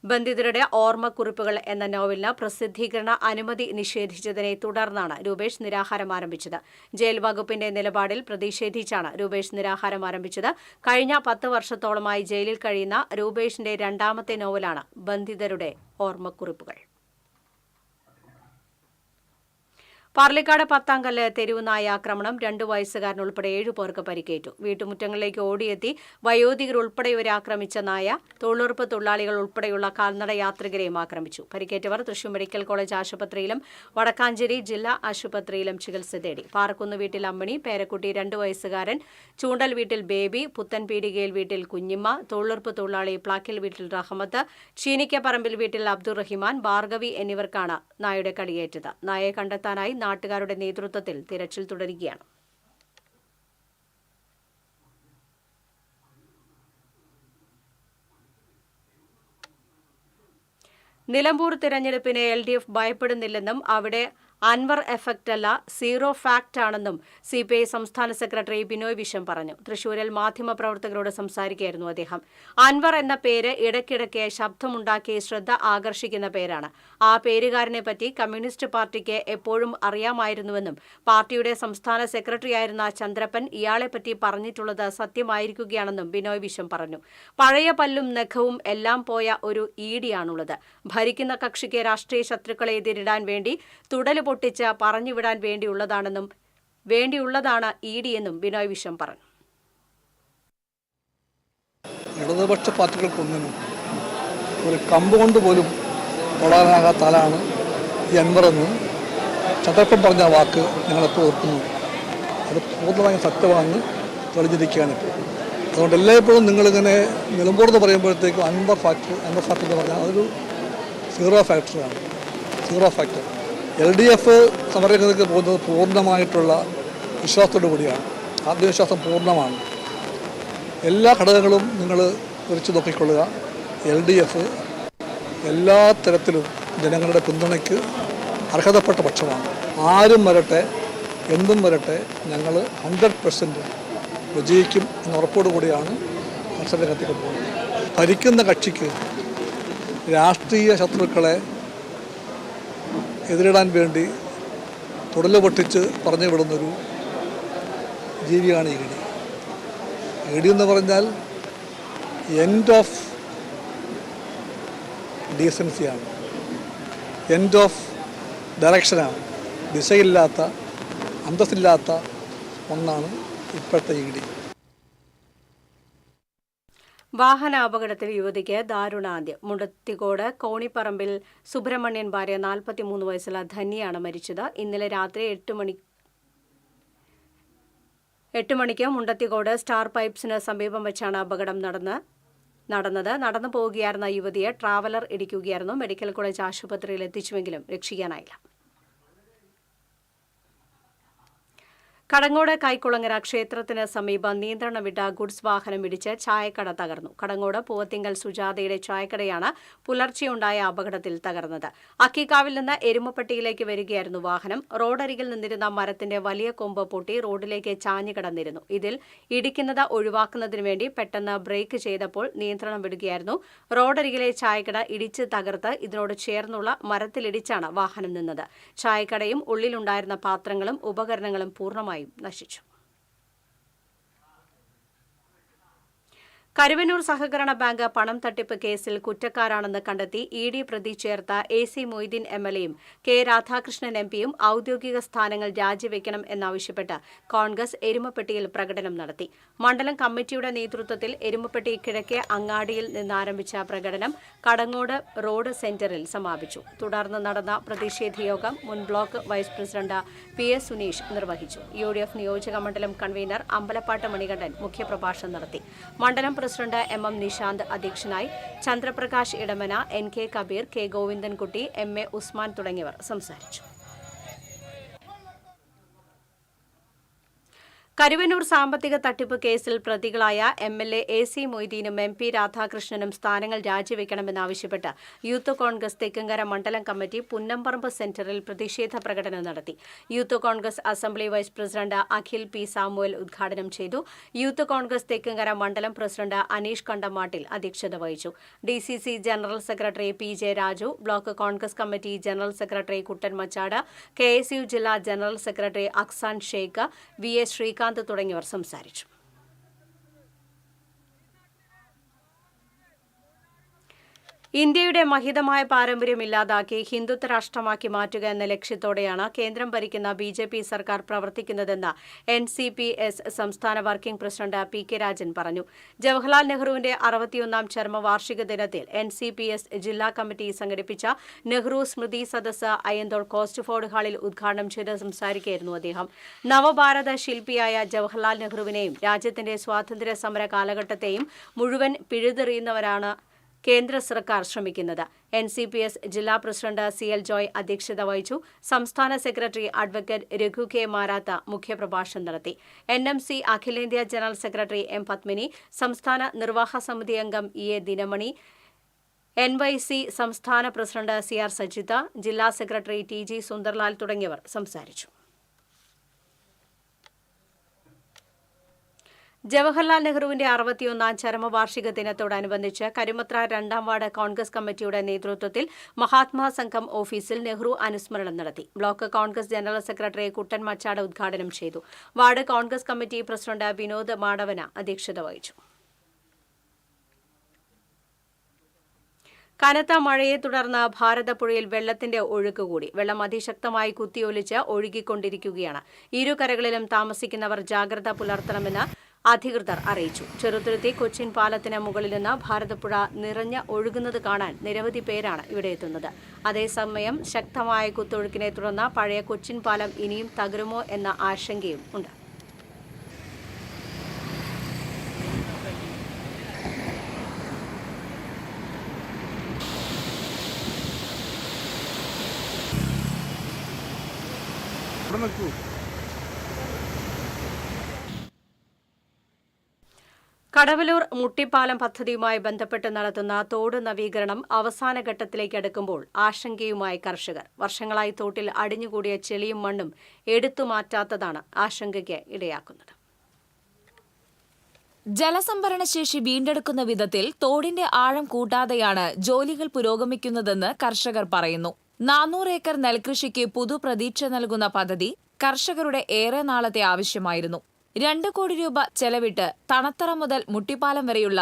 ബന്ധിതരുടെ ഓർമ്മക്കുറിപ്പുകൾ എന്ന നോവലിന് പ്രസിദ്ധീകരണ അനുമതി നിഷേധിച്ചതിനെ തുടർന്നാണ് രൂപേഷ് നിരാഹാരം ആരംഭിച്ചത്. ജയിൽ വകുപ്പിന്റെ നിലപാടിൽ പ്രതിഷേധിച്ചാണ് രൂപേഷ് നിരാഹാരം ആരംഭിച്ചത്. കഴിഞ്ഞ 10 വർഷത്തോളമായി ജയിലിൽ കഴിയുന്ന രൂപേഷിന്റെ 2ാമത്തെ നോവലാണ് ബന്ധിതരുടെ ഓർമ്മക്കുറിപ്പുകൾ. പാർലിക്കാട് പത്താംകല്ല് തെരുവുനായ ആക്രമണം 2 വയസ്സുകാരനുൾപ്പെടെ 7 പേർക്ക് പരിക്കേറ്റു. വീട്ടുമുറ്റങ്ങളിലേക്ക് ഓടിയെത്തി വയോധികർ ഉൾപ്പെടെയുവരെ ആക്രമിച്ച നായ തൊഴിലുറപ്പ് തൊഴിലാളികൾ ഉൾപ്പെടെയുള്ള കാൽനട യാത്രികരെയും ആക്രമിച്ചു. പരിക്കേറ്റവർ തൃശൂർ മെഡിക്കൽ കോളേജ് ആശുപത്രിയിലും വടക്കാഞ്ചേരി ജില്ലാ ആശുപത്രിയിലും ചികിത്സ തേടി. പാറക്കുന്ന് വീട്ടിൽ അമ്മണി, പേരക്കുട്ടി 2 വയസ്സുകാരൻ, ചൂണ്ടൽ വീട്ടിൽ ബേബി, പുത്തൻപീടികയിൽ വീട്ടിൽ കുഞ്ഞിമ്മ, തൊഴിലുറപ്പ് തൊഴിലാളി പ്ലാക്കിൽ വീട്ടിൽ റഹ്മത്ത്, ചീനിക്കപ്പറമ്പിൽ വീട്ടിൽ അബ്ദുറഹിമാൻ, ഭാർഗവി എന്നിവർക്കാണ് നായയുടെ കടിയേറ്റത്. നായയെ കണ്ടെത്താനായി നാട്ടുകാരുടെ നേതൃത്വത്തിൽ തിരച്ചിൽ തുടരുകയാണ്. നിലമ്പൂർ തിരഞ്ഞെടുപ്പിനെ LDF ഭയപ്പെടുന്നില്ലെന്നും അവിടെ അൻവർ എഫക്റ്റ് അല്ല, സീറോ ഫാക്ട് ആണെന്നും CPI സംസ്ഥാന സെക്രട്ടറി ബിനോയ് വിശ്വം പറഞ്ഞു. തൃശൂരിൽ മാധ്യമപ്രവർത്തകരോട് സംസാരിക്കുകയായിരുന്നു അദ്ദേഹം. അൻവർ എന്ന പേര് ഇടയ്ക്കിടയ്ക്ക് ശബ്ദമുണ്ടാക്കി ശ്രദ്ധ ആകർഷിക്കുന്ന പേരാണ്. ആ പേരുകാരനെ പറ്റി കമ്മ്യൂണിസ്റ്റ് പാർട്ടിക്ക് എപ്പോഴും അറിയാമായിരുന്നുവെന്നും പാർട്ടിയുടെ സംസ്ഥാന സെക്രട്ടറിയായിരുന്ന ചന്ദ്രപ്പൻ ഇയാളെപ്പറ്റി പറഞ്ഞിട്ടുള്ളത് സത്യമായിരിക്കുകയാണെന്നും ബിനോയ് വിശ്വം പറഞ്ഞു. പഴയ പല്ലും നഖവും എല്ലാം പോയ ഒരു ഈടിയാണുള്ളത്. ഭരിക്കുന്ന കക്ഷിക്ക് രാഷ്ട്രീയ ശത്രുക്കളെ എതിരിടാൻ വേണ്ടി തുടല് പൊട്ടിച്ച് പറഞ്ഞുവിടാൻ വേണ്ടിയുള്ളതാണ് ഇഡിയെന്നും ബിനോയ് വിശ്വം പറഞ്ഞു. ഇടതുപക്ഷ പാർട്ടികൾക്കൊന്നിനും ഒരു കമ്പ് കൊണ്ട് പോലും തൊടാനാകാത്ത ആളാണ് ഈ അൻവറെന്ന് ചന്ദ്രപ്പൻ പറഞ്ഞ വാക്ക് ഞങ്ങളെപ്പോൾ ഓർക്കുന്നു. അത് പൂർണ്ണമായും സത്യമാണെന്ന് തെളിഞ്ഞിരിക്കുകയാണ് ഇപ്പോൾ. അതുകൊണ്ട് എല്ലായ്പ്പോഴും നിങ്ങളിങ്ങനെ നിലമ്പൂർന്ന് പറയുമ്പോഴത്തേക്കും അൻവർ ഫാക്ടർ എന്ന് പറഞ്ഞാൽ അതൊരു സീറോ ഫാക്ടർ. LDF സമരങ്ങൾക്ക് പോകുന്നത് പൂർണ്ണമായിട്ടുള്ള വിശ്വാസത്തോടു കൂടിയാണ്. ആത്മവിശ്വാസം പൂർണ്ണമാണ്. എല്ലാ ഘടകങ്ങളും നിങ്ങൾ കുറിച്ച് നോക്കിക്കൊള്ളുക. LDF എല്ലാ തരത്തിലും ജനങ്ങളുടെ പിന്തുണയ്ക്ക് അർഹതപ്പെട്ട പക്ഷമാണ്. ആരും വരട്ടെ, എന്തും വരട്ടെ, ഞങ്ങൾ 100% വിജയിക്കും എന്ന ഉറപ്പോടുകൂടിയാണ് മത്സരരംഗത്തേക്ക് പോകുന്നത്. ഭരിക്കുന്ന കക്ഷിക്ക് രാഷ്ട്രീയ ശത്രുക്കളെ എതിരിടാൻ വേണ്ടി തുടല് പൊട്ടിച്ച് പറഞ്ഞു വിടുന്നൊരു ജീവിയാണ് ഇഡി എന്ന് പറഞ്ഞാൽ എൻഡ് ഓഫ് ഡീസൻസിയാണ്, എൻഡ് ഓഫ് ഡയറക്ഷനാണ്. ദിശയില്ലാത്ത, അന്തസ്സില്ലാത്ത ഒന്നാണ് ഇപ്പോഴത്തെ ഇഡി. വാഹനാപകടത്തിൽ യുവതിക്ക് ദാരുണാന്ത്യം. മുണ്ടത്തിക്കോട് കോണിപ്പറമ്പിൽ സുബ്രഹ്മണ്യൻ ഭാര്യ 43 വയസ്സുള്ള ധന്യയാണ് മരിച്ചത്. ഇന്നലെ രാത്രി 8 മണിക്ക് മുണ്ടത്തിക്കോട് സ്റ്റാർ പൈപ്സിന് സമീപം വെച്ചാണ് അപകടം നടന്നത്. നടന്നു പോവുകയായിരുന്ന യുവതിയെ ട്രാവലർ ഇടിക്കുകയായിരുന്നു. മെഡിക്കൽ കോളേജ് ആശുപത്രിയിൽ എത്തിച്ചുവെങ്കിലും രക്ഷിക്കാനായില്ല. കടങ്ങോട് കൈക്കുളങ്ങര ക്ഷേത്രത്തിന് സമീപം നിയന്ത്രണം വിട്ട ഗുഡ്സ് വാഹനം ഇടിച്ച് ചായക്കട തകർന്നു. കടങ്ങോട് പൂവത്തിങ്കൽ സുജാതയുടെ ചായക്കടയാണ് പുലർച്ചെയുണ്ടായ അപകടത്തിൽ തകർന്നത്. അക്കിക്കാവിൽ നിന്ന് എരുമപ്പെട്ടിയിലേക്ക് വരികയായിരുന്നു വാഹനം. റോഡരികിൽ നിന്നിരുന്ന മരത്തിന്റെ വലിയ കൊമ്പ് പൊട്ടി റോഡിലേക്ക് ചാഞ്ഞു കിടന്നിരുന്നു. ഇതിൽ ഇടിക്കുന്നത് ഒഴിവാക്കുന്നതിന് വേണ്ടി പെട്ടെന്ന് ബ്രേക്ക് ചെയ്തപ്പോൾ നിയന്ത്രണം വിടുകയായിരുന്നു. റോഡരികിലെ ചായക്കട ഇടിച്ച് തകർത്ത് ഇതിനോട് ചേർന്നുള്ള മരത്തിലിടിച്ചാണ് വാഹനം നിന്നത്. ചായക്കടയും ഉള്ളിലുണ്ടായിരുന്ന പാത്രങ്ങളും ഉപകരണങ്ങളും പൂർണ്ണമായി നശിച്ചു. കരുവന്നൂർ സഹകരണ ബാങ്ക് പണം തട്ടിപ്പ് കേസിൽ കുറ്റക്കാരാണെന്ന് കണ്ടെത്തി ED പ്രതി ചേർത്ത AC മൊയ്തീൻ MLAയും K രാധാകൃഷ്ണൻ MPയും ഔദ്യോഗിക സ്ഥാനങ്ങൾ രാജിവെക്കണം എന്നാവശ്യപ്പെട്ട് കോൺഗ്രസ് എരുമപ്പെട്ടിയിൽ പ്രകടനം നടത്തി. മണ്ഡലം കമ്മിറ്റിയുടെ നേതൃത്വത്തിൽ എരുമപ്പെട്ടി കിഴക്കേ അങ്ങാടിയിൽ നിന്നാരംഭിച്ച പ്രകടനം കടങ്ങോട് റോഡ് സെന്ററിൽ സമാപിച്ചു. തുടർന്ന് നടന്ന പ്രതിഷേധ യോഗം മുൻ block vice president PS Suneesh നിർവഹിച്ചു. UDF നിയോജക മണ്ഡലം കൺവീനർ അമ്പലപ്പാട്ട് മണികണ്ഠൻ മുഖ്യപ്രഭാഷണം നടത്തി. മണ്ഡലം പ്രസിഡന്റ് MM നിശാന്ത് അധ്യക്ഷനായി. Chandraprakash Idamana, NK Kabir, K Govindankutty, MA Usman തുടങ്ങിയവർ സംസാരിച്ചു. കരുവന്നൂർ സാമ്പത്തിക തട്ടിപ്പ് കേസിൽ പ്രതികളായ MLA AC മൊയ്തീനും MP രാധാകൃഷ്ണനും സ്ഥാനങ്ങൾ രാജിവെക്കണമെന്നാവശ്യപ്പെട്ട് യൂത്ത് കോൺഗ്രസ് തെക്കങ്കര മണ്ഡലം കമ്മിറ്റി പുന്നമ്പറമ്പ് സെന്ററിൽ പ്രതിഷേധ പ്രകടനം നടത്തി. Youth Congress assembly vice president Akhil P Samuel ഉദ്ഘാടനം ചെയ്തു. യൂത്ത് കോൺഗ്രസ് തെക്കങ്കര മണ്ഡലം പ്രസിഡന്റ് അനീഷ് കണ്ടമാട്ടിൽ അധ്യക്ഷത വഹിച്ചു. DCC general secretary PJ Raju, block Congress committee general secretary Kuttan Machad, KSU ജില്ലാ general secretary Aksan Sheikh, VA Sreekanth തുടങ്ങിയവർ സംസാരിച്ചു. ഇന്ത്യയുടെ മഹിതമായ പാരമ്പര്യം ഇല്ലാതാക്കി ഹിന്ദുത്വ രാഷ്ട്രമാക്കി മാറ്റുക എന്ന ലക്ഷ്യത്തോടെയാണ് കേന്ദ്രം ഭരിക്കുന്ന BJP സർക്കാർ പ്രവർത്തിക്കുന്നതെന്ന് NCPS സംസ്ഥാന വർക്കിംഗ് പ്രസിഡന്റ് PK രാജൻ പറഞ്ഞു. ജവഹർലാൽ നെഹ്റുവിന്റെ 61ാം ചരമവാർഷിക ദിനത്തിൽ NCPS ജില്ലാ കമ്മിറ്റി സംഘടിപ്പിച്ച നെഹ്റു സ്മൃതി സദസ്സ് അയ്യന്തോൾ കോസ്റ്റ് ഫോർഡ് ഹാളിൽ ഉദ്ഘാടനം ചെയ്ത് സംസാരിക്കുകയായിരുന്നു അദ്ദേഹം. നവഭാരത ശില്പിയായ ജവഹർലാൽ നെഹ്റുവിനെയും രാജ്യത്തിന്റെ സ്വാതന്ത്ര്യ സമര കാലഘട്ടത്തെയും മുഴുവൻ പിഴുതെറിയുന്നവരാണ് കേന്ദ്ര സർക്കാർ ശ്രമിക്കുന്നത്. NCPS ജില്ലാ പ്രസിഡന്റ് CL ജോയ് അധ്യക്ഷത വഹിച്ചു. സംസ്ഥാന secretary advocate Raghu K Marath മുഖ്യപ്രഭാഷണം നടത്തി. NMC അഖിലേന്ത്യാ ജനറൽ സെക്രട്ടറി M പത്മിനി, സംസ്ഥാന നിർവാഹക സമിതി അംഗം EA ദിനമണി, NYC സംസ്ഥാന പ്രസിഡന്റ് CR സജിത, ജില്ലാ സെക്രട്ടറി TG സുന്ദർലാൽ തുടങ്ങിയവർ സംസാരിച്ചു. ജവഹർലാൽ നെഹ്റുവിന്റെ 61ാം ചരമവാർഷിക ദിനത്തോടനുബന്ധിച്ച് കരുമത്ര 2ാം വാർഡ് കോൺഗ്രസ് കമ്മിറ്റിയുടെ നേതൃത്വത്തിൽ മഹാത്മാ സംഘം ഓഫീസിൽ നെഹ്റു അനുസ്മരണം നടത്തി. Block Congress general secretary Kuttan Machad ഉദ്ഘാടനം ചെയ്തു. Ward Congress committee president Vinod Madavana അധ്യക്ഷത വഹിച്ചു. കനത്ത മഴയെ തുടർന്ന് ഭാരതപ്പുഴയിൽ വെള്ളത്തിന്റെ ഒഴുക്ക് കൂടി. വെള്ളം അതിശക്തമായി കുത്തിയൊലിച്ച് ഒഴുകിക്കൊണ്ടിരിക്കുകയാണ്. ഇരുകരകളിലും താമസിക്കുന്നവർ ജാഗ്രത പുലർത്തണമെന്ന് അധികൃതർ അറിയിച്ചു. ചെറുതുരുത്തി കൊച്ചിൻ പാലത്തിന് മുകളിൽ നിന്ന് ഭാരതപ്പുഴ നിറഞ്ഞ് ഒഴുകുന്നത് കാണാൻ നിരവധി പേരാണ് ഇവിടെ എത്തുന്നത്. അതേസമയം ശക്തമായ കുത്തൊഴുക്കിനെ തുടർന്ന് പഴയ കൊച്ചിൻ പാലം ഇനിയും തകരുമോ എന്ന ആശങ്കയും ഉണ്ട്. കടവലൂർ മുട്ടിപ്പാലം പദ്ധതിയുമായി ബന്ധപ്പെട്ട് നടത്തുന്ന തോട് നവീകരണം അവസാന ഘട്ടത്തിലേക്ക് അടുക്കുമ്പോൾ ആശങ്കയുമായി കർഷകർ. വർഷങ്ങളായി തോട്ടിൽ അടിഞ്ഞുകൂടിയ ചെളിയും മണ്ണും എടുത്തുമാറ്റാത്തതാണ് ആശങ്കയ്ക്ക് ഇടയാക്കുന്നത്. ജലസംഭരണശേഷി വീണ്ടെടുക്കുന്ന വിധത്തിൽ തോടിന്റെ ആഴം കൂട്ടാതെയാണ് ജോലികൾ പുരോഗമിക്കുന്നതെന്ന് കർഷകർ പറയുന്നു. 400 ഏക്കർ നെൽകൃഷിക്ക് പുതുപ്രതീക്ഷ നൽകുന്ന പദ്ധതി കർഷകരുടെ ഏറെ നാളത്തെ ആവശ്യമായിരുന്നു. 2 കോടി രൂപ ചെലവിട്ട് തണത്തറ മുതൽ മുട്ടിപ്പാലം വരെയുള്ള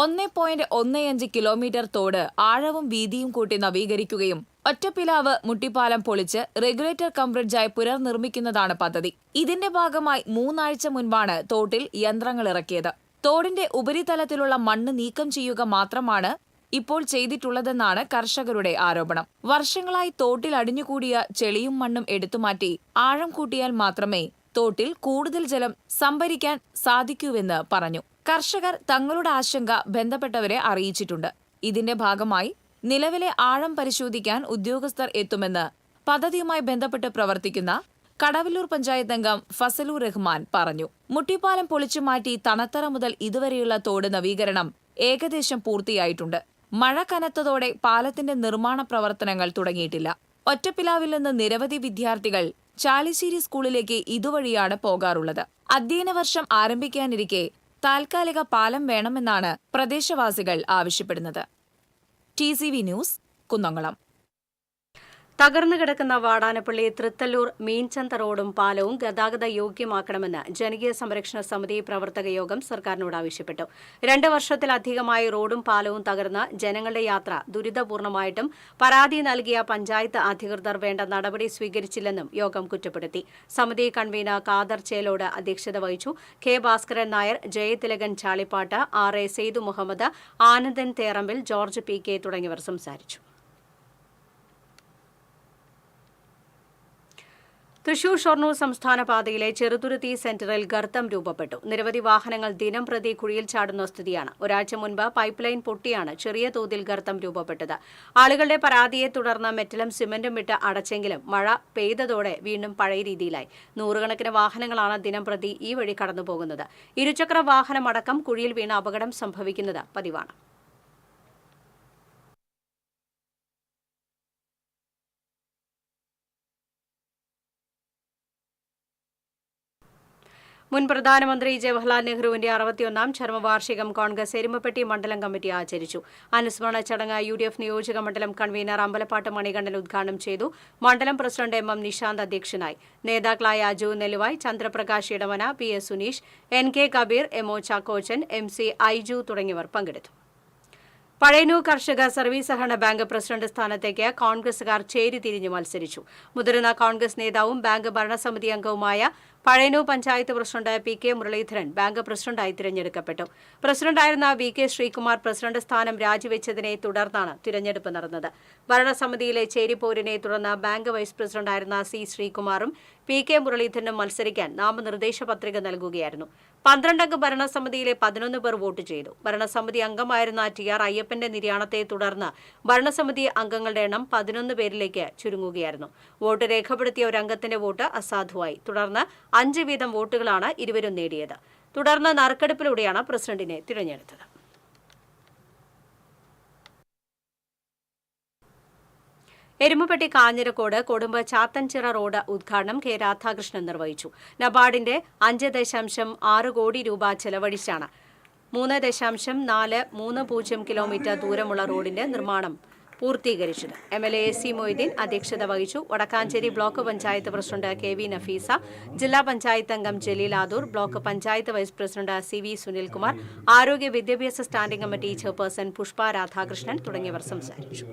1.15 കിലോമീറ്റർ തോട് ആഴവും വീതിയും കൂട്ടി നവീകരിക്കുകയും ഒറ്റപ്പിലാവ് മുട്ടിപ്പാലം പൊളിച്ച് റെഗുലേറ്റർ കം ബ്രിഡ്ജായി പുനർനിർമ്മിക്കുന്നതാണ് പദ്ധതി. ഇതിന്റെ ഭാഗമായി 3 ആഴ്ച മുൻപാണ് തോട്ടിൽ യന്ത്രങ്ങൾ ഇറക്കിയത്. തോടിന്റെ ഉപരിതലത്തിലുള്ള മണ്ണ് നീക്കം ചെയ്യുക മാത്രമാണ് ഇപ്പോൾ ചെയ്തിട്ടുള്ളതെന്നാണ് കർഷകരുടെ ആരോപണം. വർഷങ്ങളായി തോട്ടിൽ അടിഞ്ഞുകൂടിയ ചെളിയും മണ്ണും എടുത്തുമാറ്റി ആഴം കൂട്ടിയാൽ മാത്രമേ തോട്ടിൽ കൂടുതൽ ജലം സംഭരിക്കാൻ സാധിക്കൂവെന്ന് പറഞ്ഞു. കർഷകർ തങ്ങളുടെ ആശങ്ക ബന്ധപ്പെട്ടവരെ അറിയിച്ചിട്ടുണ്ട്. ഇതിന്റെ ഭാഗമായി നിലവിലെ ആഴം പരിശോധിക്കാൻ ഉദ്യോഗസ്ഥർ എത്തുമെന്ന് പദ്ധതിയുമായി ബന്ധപ്പെട്ട് പ്രവർത്തിക്കുന്ന കടവല്ലൂർ പഞ്ചായത്ത് അംഗം ഫസലൂർ റഹ്മാൻ പറഞ്ഞു. മുട്ടിപ്പാലം പൊളിച്ചുമാറ്റി തണത്തറ മുതൽ ഇതുവരെയുള്ള തോട് നവീകരണം ഏകദേശം പൂർത്തിയായിട്ടുണ്ട്. മഴ കനത്തതോടെ പാലത്തിന്റെ നിർമ്മാണ പ്രവർത്തനങ്ങൾ തുടങ്ങിയിട്ടില്ല. ഒറ്റപ്പിലാവിൽ നിന്ന് നിരവധി വിദ്യാർത്ഥികൾ ചാലിശ്ശേരി സ്കൂളിലേക്ക് ഇതുവഴിയാണ് പോകാറുള്ളത്. അധ്യയന വർഷം ആരംഭിക്കാനിരിക്കെ താൽക്കാലിക പാലം വേണമെന്നാണ് പ്രദേശവാസികൾ ആവശ്യപ്പെടുന്നത്. TCV news, Kunnamkulam. തകർന്നു കിടക്കുന്ന വാടാനപ്പള്ളി തൃത്തല്ലൂർ മീൻചന്ത റോഡും പാലവും ഗതാഗത യോഗ്യമാക്കണമെന്ന് ജനകീയ സംരക്ഷണ സമിതി പ്രവർത്തക യോഗം സർക്കാരിനോട് ആവശ്യപ്പെട്ടു. 2 വർഷത്തിലധികമായി റോഡും പാലവും തകർന്ന് ജനങ്ങളുടെ യാത്ര ദുരിതപൂർണമായിട്ടും പരാതി നൽകിയ പഞ്ചായത്ത് അധികൃതർ വേണ്ട നടപടി സ്വീകരിച്ചില്ലെന്നും യോഗം കുറ്റപ്പെടുത്തി. സമിതി കൺവീനർ ഖാദർ ചേലോട് അധ്യക്ഷത വഹിച്ചു. K Bhaskaran Nair, Jayathilakan Chalippattu, RA Saidu Muhammad, Anandan Therambil, George PK തുടങ്ങിയവർ സംസാരിച്ചു. തൃശൂർ ഷൊർണൂർ സംസ്ഥാന പാതയിലെ ചെറുതുരുത്തി സെന്ററിൽ ഗർത്തം രൂപപ്പെട്ടു. നിരവധി വാഹനങ്ങൾ ദിനം പ്രതി കുഴിയിൽ ചാടുന്ന സ്ഥിതിയാണ്. ഒരാഴ്ച മുൻപ് പൈപ്പ് ലൈൻ പൊട്ടിയാണ് ചെറിയ തോതിൽ ഗർത്തം രൂപപ്പെട്ടത്. ആളുകളുടെ പരാതിയെ തുടർന്ന് മെറ്റലും സിമന്റും ഇട്ട് അടച്ചെങ്കിലും മഴ പെയ്തതോടെ വീണ്ടും പഴയ രീതിയിലായി. 100 കണക്കിന് വാഹനങ്ങളാണ് ദിനം പ്രതി ഈ വഴി കടന്നുപോകുന്നത്. ഇരുചക്ര വാഹനമടക്കം കുഴിയിൽ വീണ് അപകടം സംഭവിക്കുന്നത് പതിവാണ്. മുൻ പ്രധാനമന്ത്രി ജവഹർലാൽ നെഹ്റുവിന്റെ 61ാം ചരമവാർഷികം കോൺഗ്രസ് എരുമപ്പെട്ടി മണ്ഡലം കമ്മിറ്റി ആചരിച്ചു. അനുസ്മരണ ചടങ്ങ് UDF നിയോജക മണ്ഡലം കൺവീനർ അമ്പലപ്പാട്ട് മണികണ്ഠൻ ഉദ്ഘാടനം ചെയ്തു. മണ്ഡലം പ്രസിഡന്റ് MM നിശാന്ത് അധ്യക്ഷനായി. നേതാക്കളായ Aju Nelluvai, Chandraprakash Edavana, PS Suneesh, NK Kabir, MO Chackochan, MC Aiju തുടങ്ങിയവർ പങ്കെടുത്തു. പഴയന്നൂർ കർഷക സർവീസ് സഹകരണ ബാങ്ക് പ്രസിഡന്റ് സ്ഥാനത്തേക്ക് കോൺഗ്രസുകാർ ചേരിതിരിഞ്ഞ് മത്സരിച്ചു. മുതിർന്ന കോൺഗ്രസ് നേതാവും ബാങ്ക് ഭരണസമിതി അംഗവുമായ Pazhayannur panchayat president P K. Muraleedharan bank പ്രസിഡന്റായി തിരഞ്ഞെടുക്കപ്പെട്ടു. പ്രസിഡന്റായിരുന്ന വി.കെ. ശ്രീകുമാർ പ്രസിഡന്റ് സ്ഥാനം രാജിവെച്ചതിനെ തുടർന്നാണ് തിരഞ്ഞെടുപ്പ് നടന്നത്. ഭരണസമിതിയിലെ ചേരിപ്പോരിനെ തുടർന്ന് ബാങ്ക് വൈസ് പ്രസിഡന്റായിരുന്ന സി. ശ്രീകുമാറും പി.കെ. മുരളീധരനും മത്സരിക്കാൻ നാമനിർദ്ദേശ പത്രിക നൽകുകയായിരുന്നു. 12 അംഗ ഭരണസമിതിയിലെ 11 പേർ വോട്ട് ചെയ്തു. ഭരണസമിതി അംഗമായിരുന്ന ടി.ആർ. അയ്യപ്പന്റെ നിര്യാണത്തെ തുടർന്ന് ഭരണസമിതി അംഗങ്ങളുടെ എണ്ണം 11 പേരിലേക്ക് ചുരുങ്ങുകയായിരുന്നു. വോട്ട് രേഖപ്പെടുത്തിയ ഒരു അംഗത്തിന്റെ വോട്ട് അസാധുവായി. തുടർന്ന് 5 വീതം വോട്ടുകളാണ് ഇരുവരും നേടിയത്. തുടർന്ന് നറുക്കെടുപ്പിലൂടെയാണ് പ്രസിഡന്റിനെ തിരഞ്ഞെടുത്തത്. എരുമപ്പെട്ടി കാഞ്ഞിരക്കോട് കൊടുമ്പ് ചാത്തൻചിറ റോഡ് ഉദ്ഘാടനം കെ. രാധാകൃഷ്ണൻ നിർവഹിച്ചു. നബാർഡിന്റെ 5.6 കോടി രൂപ ചെലവഴിച്ചാണ് 3.430 കിലോമീറ്റർ ദൂരമുള്ള റോഡിന്റെ നിർമ്മാണം പൂർത്തീകരിച്ചത്. എം.എൽ.എ. എ.സി. മൊയ്തീൻ അധ്യക്ഷത വഹിച്ചു. Wadakkanchery block panchayat president K V. Nafeesa, ജില്ലാ പഞ്ചായത്ത് അംഗം Jaleel Adoor, block panchayat vice president C V. Sunilkumar, ആരോഗ്യ വിദ്യാഭ്യാസ standing committee chairperson Pushpa Radhakrishnan തുടങ്ങിയവർ സംസാരിച്ചു.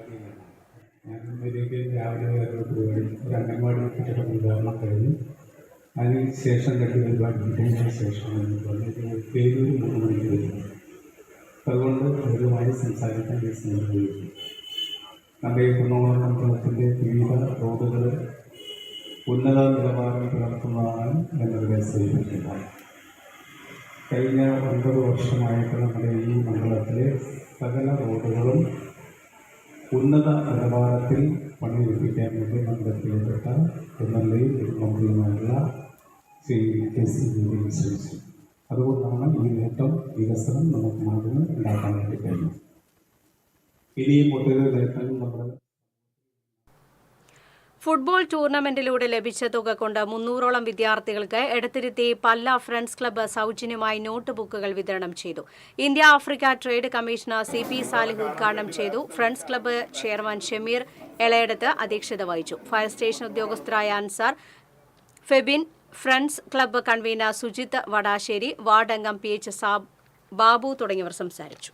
അതിനുശേഷം 2 പരിപാടി ശേഷം പേരൂർ 3 മണിക്ക് വരുന്നു. അതുകൊണ്ട് അവരുമായി സംസാരിക്കാൻ സന്ദർഭം നമ്മുടെ കുന്നോളം മണ്ഡലത്തിൻ്റെ വിവിധ റോഡുകൾ ഉന്നത നിലവാരം പുലർത്തുന്നതാണ് എന്നതിനെ സൂചിപ്പിക്കുന്നത്. കഴിഞ്ഞ 9 വർഷമായിട്ട് നമ്മുടെ ഈ മണ്ഡലത്തിലെ സകല റോഡുകളും ഉന്നത നിലവാരത്തിൽ പണിയെടുപ്പിക്കാൻ വേണ്ടി മണ്ഡലത്തിൽപ്പെട്ട എം.എൽ.എ. മന്ത്രിയുമായുള്ള ശ്രീ കെ.സി. മൊയ്തീൻ ശ്രമിച്ചു. അതുകൊണ്ടാണ് ഈ നേട്ടം വികസനം നമുക്ക് നാടിന് ഉണ്ടാക്കാൻ വേണ്ടി കഴിഞ്ഞു. ഇനിയും ഒട്ടേറെ നേട്ടങ്ങൾ നമ്മൾ ഫുട്ബോൾ ടൂർണമെന്റിലൂടെ ലഭിച്ച തുക കൊണ്ട് 300ഓളം വിദ്യാർത്ഥികൾക്ക് എടത്തിരുത്തി പല്ല ഫ്രണ്ട്സ് ക്ലബ്ബ് സൗജന്യമായി നോട്ട് ബുക്കുകൾ വിതരണം ചെയ്തു. India Africa trade commissioner C P. Salih ഉദ്ഘാടനം ചെയ്തു. Friends club chairman Shameer Elayadath അധ്യക്ഷത വഹിച്ചു. ഫയർ സ്റ്റേഷൻ ഉദ്യോഗസ്ഥരായ Ansar, Febin, friends club convener Sujith Vadassery, ward അംഗം പി.എച്ച്. ബാബു തുടങ്ങിയവർ സംസാരിച്ചു.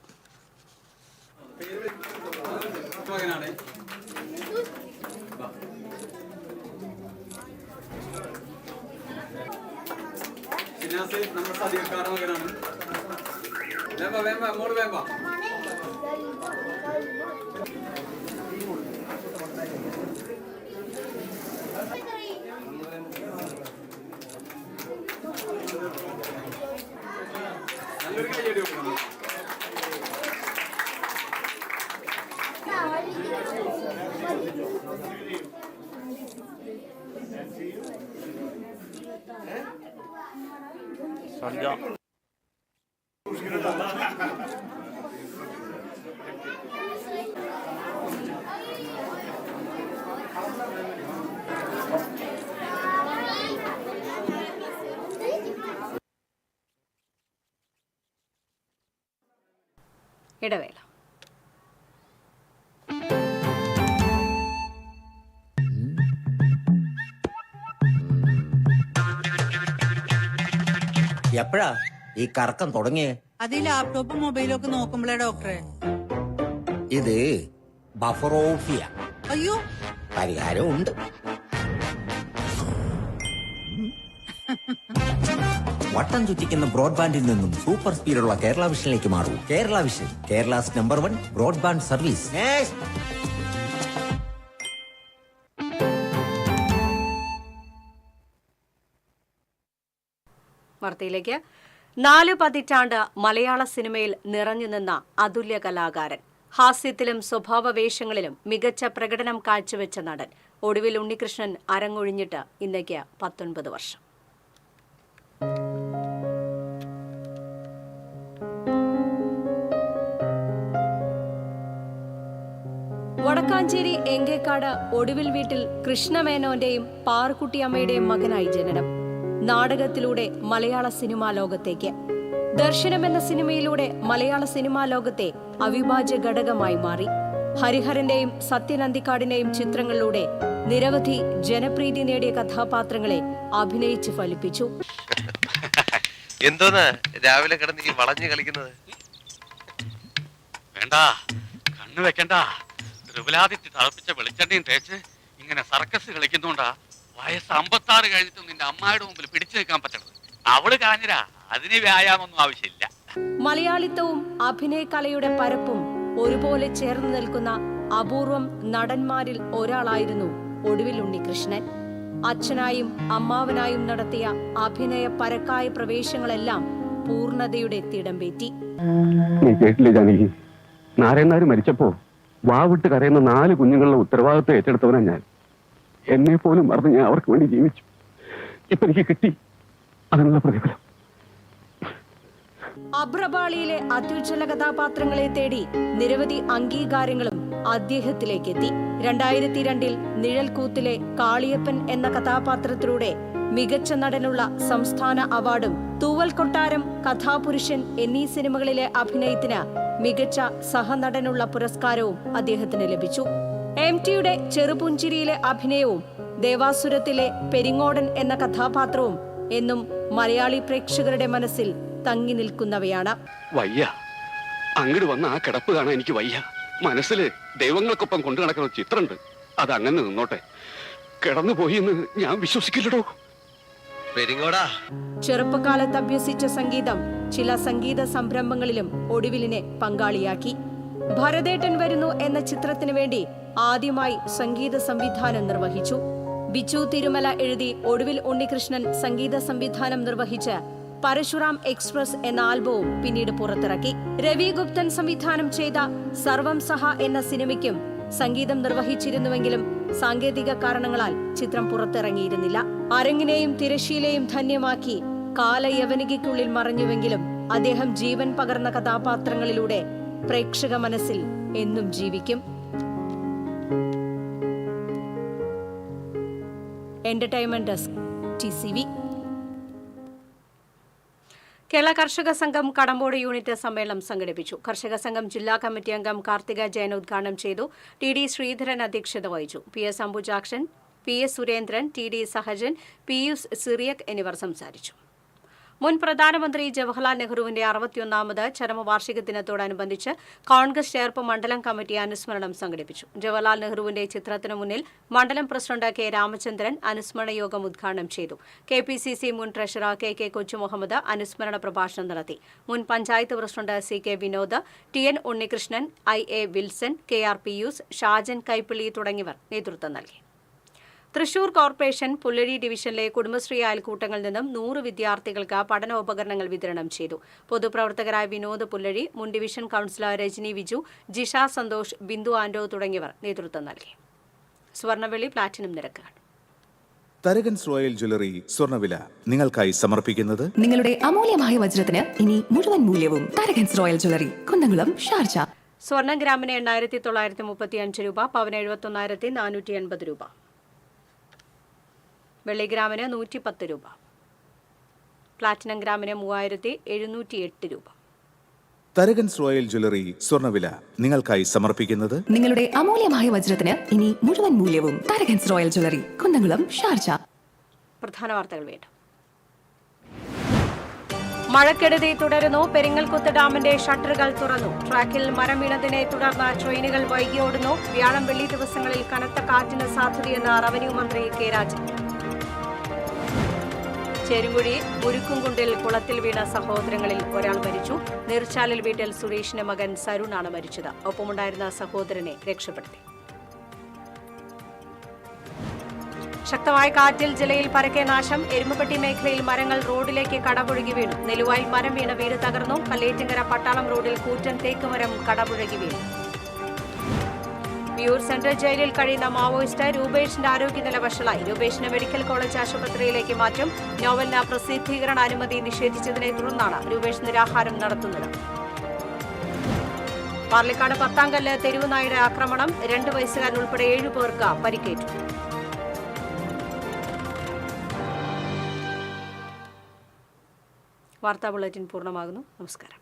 നമ്മുടെ സദീർക്കാരുടെ മകനാണ്. അങ്ങോട്ട് വേമ്പ നല്ലൊരു കൈയടി വെക്കണം. ഇടവേള. എപ്പോഴാ ഈ കറക്കം തുടങ്ങിയേ? അത് ഈ ലാപ്ടോപ്പും മൊബൈലും ഒക്കെ നോക്കുമ്പോഴേ ഡോക്ടറെ. ഇത് ബഫറോഫിയ. അയ്യോ, പരിഹാരം ഉണ്ട്. വട്ടം ചുറ്റിക്കുന്ന ബ്രോഡ്ബാൻഡിൽ നിന്നും സൂപ്പർ സ്പീഡുള്ള കേരള വിഷനിലേക്ക് മാറൂ. Kerala vision, Kerala's number 1 broadband service. വാർത്തയിലേക്ക്. 4 പതിറ്റാണ്ട് മലയാള സിനിമയിൽ നിറഞ്ഞു നിന്ന അതുല്യ കലാകാരൻ, ഹാസ്യത്തിലും സ്വഭാവവേഷങ്ങളിലും മികച്ച പ്രകടനം കാഴ്ചവെച്ച നടൻ. ഒടുവിൽ ഉണ്ണികൃഷ്ണൻ അരങ്ങൊഴിഞ്ഞിട്ട് ഇന്നേക്ക് 19 വർഷം. വടക്കാഞ്ചേരി എങ്കേക്കാട് ഒടുവിൽ വീട്ടിൽ കൃഷ്ണമേനോന്റെയും പാറുക്കുട്ടിയമ്മയുടെയും മകനായി ജനനം. നാടകത്തിലൂടെ മലയാള സിനിമാ ലോകത്തേക്ക്. ദർശനം എന്ന സിനിമയിലൂടെ മലയാള സിനിമാ ലോകത്തെ അവിഭാജ്യ ഘടകമായി മാറി. ഹരിഹരന്റെയും സത്യൻ അന്തിക്കാടിന്റെയും ചിത്രങ്ങളിലൂടെ നിരവധി ജനപ്രീതി നേടിയ കഥാപാത്രങ്ങളെ അഭിനയിച്ച് ഫലിപ്പിച്ചു. എന്തോന്ന് രാവിലെ കിടന്ന് വളഞ്ഞു കളിക്കുന്നത്? വേണ്ട, കണ്ണു വെക്കണ്ട. ത്രിപുലാദിത്യ തളപ്പിച്ച വെളിച്ചെണ്ണയും തേച്ച് ഇങ്ങനെ സർക്കസ് കളിക്കുന്നോണ്ടാ വയസ്സ് 56 കഴിഞ്ഞിട്ടും നിന്റെ അമ്മായിയുടെ മുമ്പിൽ പിടിച്ചു നിൽക്കാൻ പറ്റണത്. അവള് കാഞ്ഞിരാ, അതിന് വ്യായാമൊന്നും ആവശ്യമില്ല. മലയാളിത്തവും അഭിനയകലയുടെ പരപ്പും ഒരുപോലെ ചേർന്ന് നിൽക്കുന്ന അപൂർവം നടന്മാരിൽ ഒരാളായിരുന്നു ഒടുവിൽ ഉണ്ണികൃഷ്ണൻ. അച്ഛനായും അമ്മാവനായും നടത്തിയ അഭിനയ പരക്കായ പ്രവേശങ്ങളെല്ലാം പൂർണ്ണതയുടെ തിടമ്പേറ്റി. നീ കേട്ടില്ലേ ജാനകി? നാരായണനാര് മരിച്ചപ്പോ വാവിട്ട് കരയുന്ന 4 കുഞ്ഞുങ്ങളുടെ ഉത്തരവാദിത്വം ഏറ്റെടുത്തവനാ ഞാൻ. എന്നെ പോലും മറന്ന് ഞാൻ അവർക്ക് വേണ്ടി ജീവിച്ചു. ഇപ്പൊ എനിക്ക് കിട്ടി അതിനുള്ള പ്രതിഫലം. അഭ്രപാളിയിലെ അത്യുജ്വല കഥാപാത്രങ്ങളെ തേടി നിരവധി അംഗീകാരങ്ങളും അദ്ദേഹത്തിലേക്ക് എത്തി. 2002 നിഴൽക്കൂത്തിലെ കാളിയപ്പൻ എന്ന കഥാപാത്രത്തിലൂടെ മികച്ച നടനുള്ള സംസ്ഥാന അവാർഡും തൂവൽ കൊട്ടാരം, കഥാപുരുഷൻ എന്നീ സിനിമകളിലെ അഭിനയത്തിന് മികച്ച സഹനടനുള്ള പുരസ്കാരവും അദ്ദേഹത്തിന് ലഭിച്ചു. MTയുടെ ചെറുപുഞ്ചിരിയിലെ അഭിനയവും ദേവാസുരത്തിലെ പെരിങ്ങോടൻ എന്ന കഥാപാത്രവും എന്നും മലയാളി പ്രേക്ഷകരുടെ മനസ്സിൽ തങ്ങി നിൽക്കുന്നവയാണ്. വയ്യ, അങ്ങോട്ട് വന്ന ആ കിടപ്പ് കാണാൻ എനിക്ക് വയ്യ. മനസ്സില് ദൈവങ്ങൾക്കൊപ്പം കൊണ്ടു നടക്കുന്ന ചിത്രമുണ്ട്. അത് അങ്ങനെ നിന്നോട്ടെ. കിടന്നുപോയി എന്ന് ഞാൻ വിശ്വസിക്കില്ലടോ. ചെറുപ്പകാലത്ത് അഭ്യസിച്ച സംഗീതം ചില സംഗീത സംരംഭങ്ങളിലും ഒടുവിലിനെ പങ്കാളിയാക്കി. ഭരതേട്ടൻ വരുന്നു എന്ന ചിത്രത്തിനു വേണ്ടി ആദ്യമായി സംഗീത സംവിധാനം നിർവഹിച്ചു. ബിച്ചു തിരുമല എഴുതി ഒടുവിൽ ഉണ്ണികൃഷ്ണൻ സംഗീത സംവിധാനം നിർവഹിച്ച് പരശുറാം എക്സ്പ്രസ് എന്ന ആൽബവും പിന്നീട് പുറത്തിറക്കി. രവി ഗുപ്തൻ സംവിധാനം ചെയ്ത സർവം സഹ എന്ന സിനിമയ്ക്കും സംഗീതം നിർവഹിച്ചിരുന്നുവെങ്കിലും സാങ്കേതിക കാരണങ്ങളാൽ ചിത്രം പുറത്തിറങ്ങിയിരുന്നില്ല. അരങ്ങിനെയും തിരശീലയും ധന്യമാക്കി കാലയവനികയ്ക്കുള്ളിൽ മറഞ്ഞുവെങ്കിലും അദ്ദേഹം ജീവൻ പകർന്ന കഥാപാത്രങ്ങളിലൂടെ പ്രേക്ഷക മനസ്സിൽ എന്നും ജീവിക്കും. Entertainment desk, TCV. കേരള കർഷക സംഘം കടമ്പോട് യൂണിറ്റ് സമ്മേളനം സംഘടിപ്പിച്ചു. കർഷക സംഘം ജില്ലാ കമ്മിറ്റി അംഗം കാർത്തിക ജയൻ ഉദ്ഘാടനം ചെയ്തു. TD ശ്രീധരൻ അധ്യക്ഷത വഹിച്ചു. PS Ambujakshan, PS Surendran, TD Sahajan, Pius Cyriac എന്നിവർ സംസാരിച്ചു. മുൻ പ്രധാനമന്ത്രി ജവഹർലാൽ നെഹ്റുവിന്റെ 61ാമത് ചരമവാർഷിക ദിനത്തോടനുബന്ധിച്ച് കോൺഗ്രസ് ചേർപ്പ് മണ്ഡലം കമ്മിറ്റി അനുസ്മരണം സംഘടിപ്പിച്ചു. ജവഹർലാൽ നെഹ്റുവിന്റെ ചിത്രത്തിനു മുന്നിൽ മണ്ഡലം പ്രസിഡന്റ് K. രാമചന്ദ്രൻ അനുസ്മരണ യോഗം ഉദ്ഘാടനം ചെയ്തു. KPCC മുൻ ട്രഷറർ KK കൊച്ചുമുഹമ്മദ് അനുസ്മരണ പ്രഭാഷണം നടത്തി. മുൻ panchayat president CK Vinod, TN Unnikrishnan, IA Wilson, KR Pius, Shajan Kaippilly തുടങ്ങിയവർ നേതൃത്വം നൽകി. തൃശൂർ കോർപ്പറേഷൻ പുല്ലഴി ഡിവിഷനിലെ കുടുംബശ്രീ അയൽക്കൂട്ടങ്ങളിൽ നിന്നും 100 വിദ്യാർത്ഥികൾക്ക് പഠനോപകരണങ്ങൾ വിതരണം ചെയ്തു. പൊതുപ്രവർത്തകരായ വിനോദ് പുല്ലഴി, മുൻ ഡിവിഷൻ കൌൺസിലർ രജനി വിജു, ജിഷ സന്തോഷ്, ബിന്ദു ആൻഡോ തുടങ്ങിയവർ നേതൃത്വം നൽകി. സ്വർണ്ണവെള്ളി പ്ലാറ്റിനം നിരക്കുകൾ. തരകൻസ് റോയൽ ജ്വല്ലറി സ്വർണ്ണവില നിങ്ങൾക്കായി സമർപ്പിക്കുന്നത് നിങ്ങളുടെ അമൂല്യമായ വജ്രത്തിന് ഇനി മുഴുവൻ മൂല്യവും Tharakans royal jewellery, Kunnamkulam, Sharjah. സ്വർണ്ണം ഗ്രാമിന് 8,935 രൂപ, പവന് 71,480 രൂപ. വെള്ളി ഗ്രാമിന് 110 രൂപ. പ്ലാറ്റിനം ഗ്രാമിന് 3,708 രൂപ. തരകൻസ് റോയൽ ജ്വല്ലറി സ്വർണ്ണവില നിങ്ങൾക്കായി സമർപ്പിക്കുന്നത് നിങ്ങളുടെ അമൂല്യമായ വജ്രത്തിന് ഇനി മുഴുവൻ മൂല്യവും Tharakans royal jewellery, Kunnamkulam, Sharjah. പ്രധാന വാർത്തകൾ വീണ്ടും. മഴക്കെടുതി തുടരുന്നു. പെരിങ്ങൽകുത്ത് ഡാമിന്റെ ഷട്ടറുകൾ തുറന്നു. ട്രാക്കിൽ മരം വീണതിനെ തുടർന്ന് ട്രെയിനുകൾ വൈകി ഓടുന്നു. വ്യാഴം, വെള്ളി ദിവസങ്ങളിൽ കനത്ത കാറ്റിന് സാധ്യതയെന്ന് റവന്യൂ മന്ത്രി കെ രാജൻ. ചേരുംകുഴി മുരുക്കുംകുണ്ടിൽ കുളത്തിൽ വീണ സഹോദരങ്ങളിൽ ഒരാൾ മരിച്ചു. നീർച്ചാലിൽ വീട്ടിൽ സുരേഷിന്റെ മകൻ സരുണാണ് മരിച്ചത്. ഒപ്പമുണ്ടായിരുന്ന സഹോദരനെ രക്ഷപ്പെടുത്തി. ശക്തമായ കാറ്റിൽ ജില്ലയിൽ പരക്കെ നാശം. എരുമപ്പെട്ടി മേഖലയിൽ മരങ്ങൾ റോഡിലേക്ക് കടപുഴകി വീണു. നെലുവായിൽ മരം വീണ് വീട് തകർന്നു. കല്ലേറ്റിങ്കര പട്ടാളം റോഡിൽ കൂറ്റൻ തേക്കുമരം കടപുഴകി വീണു. വിയൂർ സെൻട്രൽ ജയിലിൽ കഴിയുന്ന മാവോയിസ്റ്റ് രൂപേഷിന്റെ ആരോഗ്യനില വഷളായി. രൂപേഷിനെ മെഡിക്കൽ കോളേജ് ആശുപത്രിയിലേക്ക് മാറ്റും. നോവലിന് പ്രസിദ്ധീകരണ അനുമതി നിഷേധിച്ചതിനെ തുടർന്നാണ് രൂപേഷ് നിരാഹാരം നടത്തുന്നത്. പാർലിക്കാട് പത്താംകല്ല് തെരുവുനായുടെ ആക്രമണം. 2 വയസ്സുകാരൻ ഉൾപ്പെടെ 7 പേർക്ക് പരിക്കേറ്റു. വാർത്താ ബുള്ളറ്റിൻ പൂർണ്ണമാകുന്നു. നമസ്കാരം.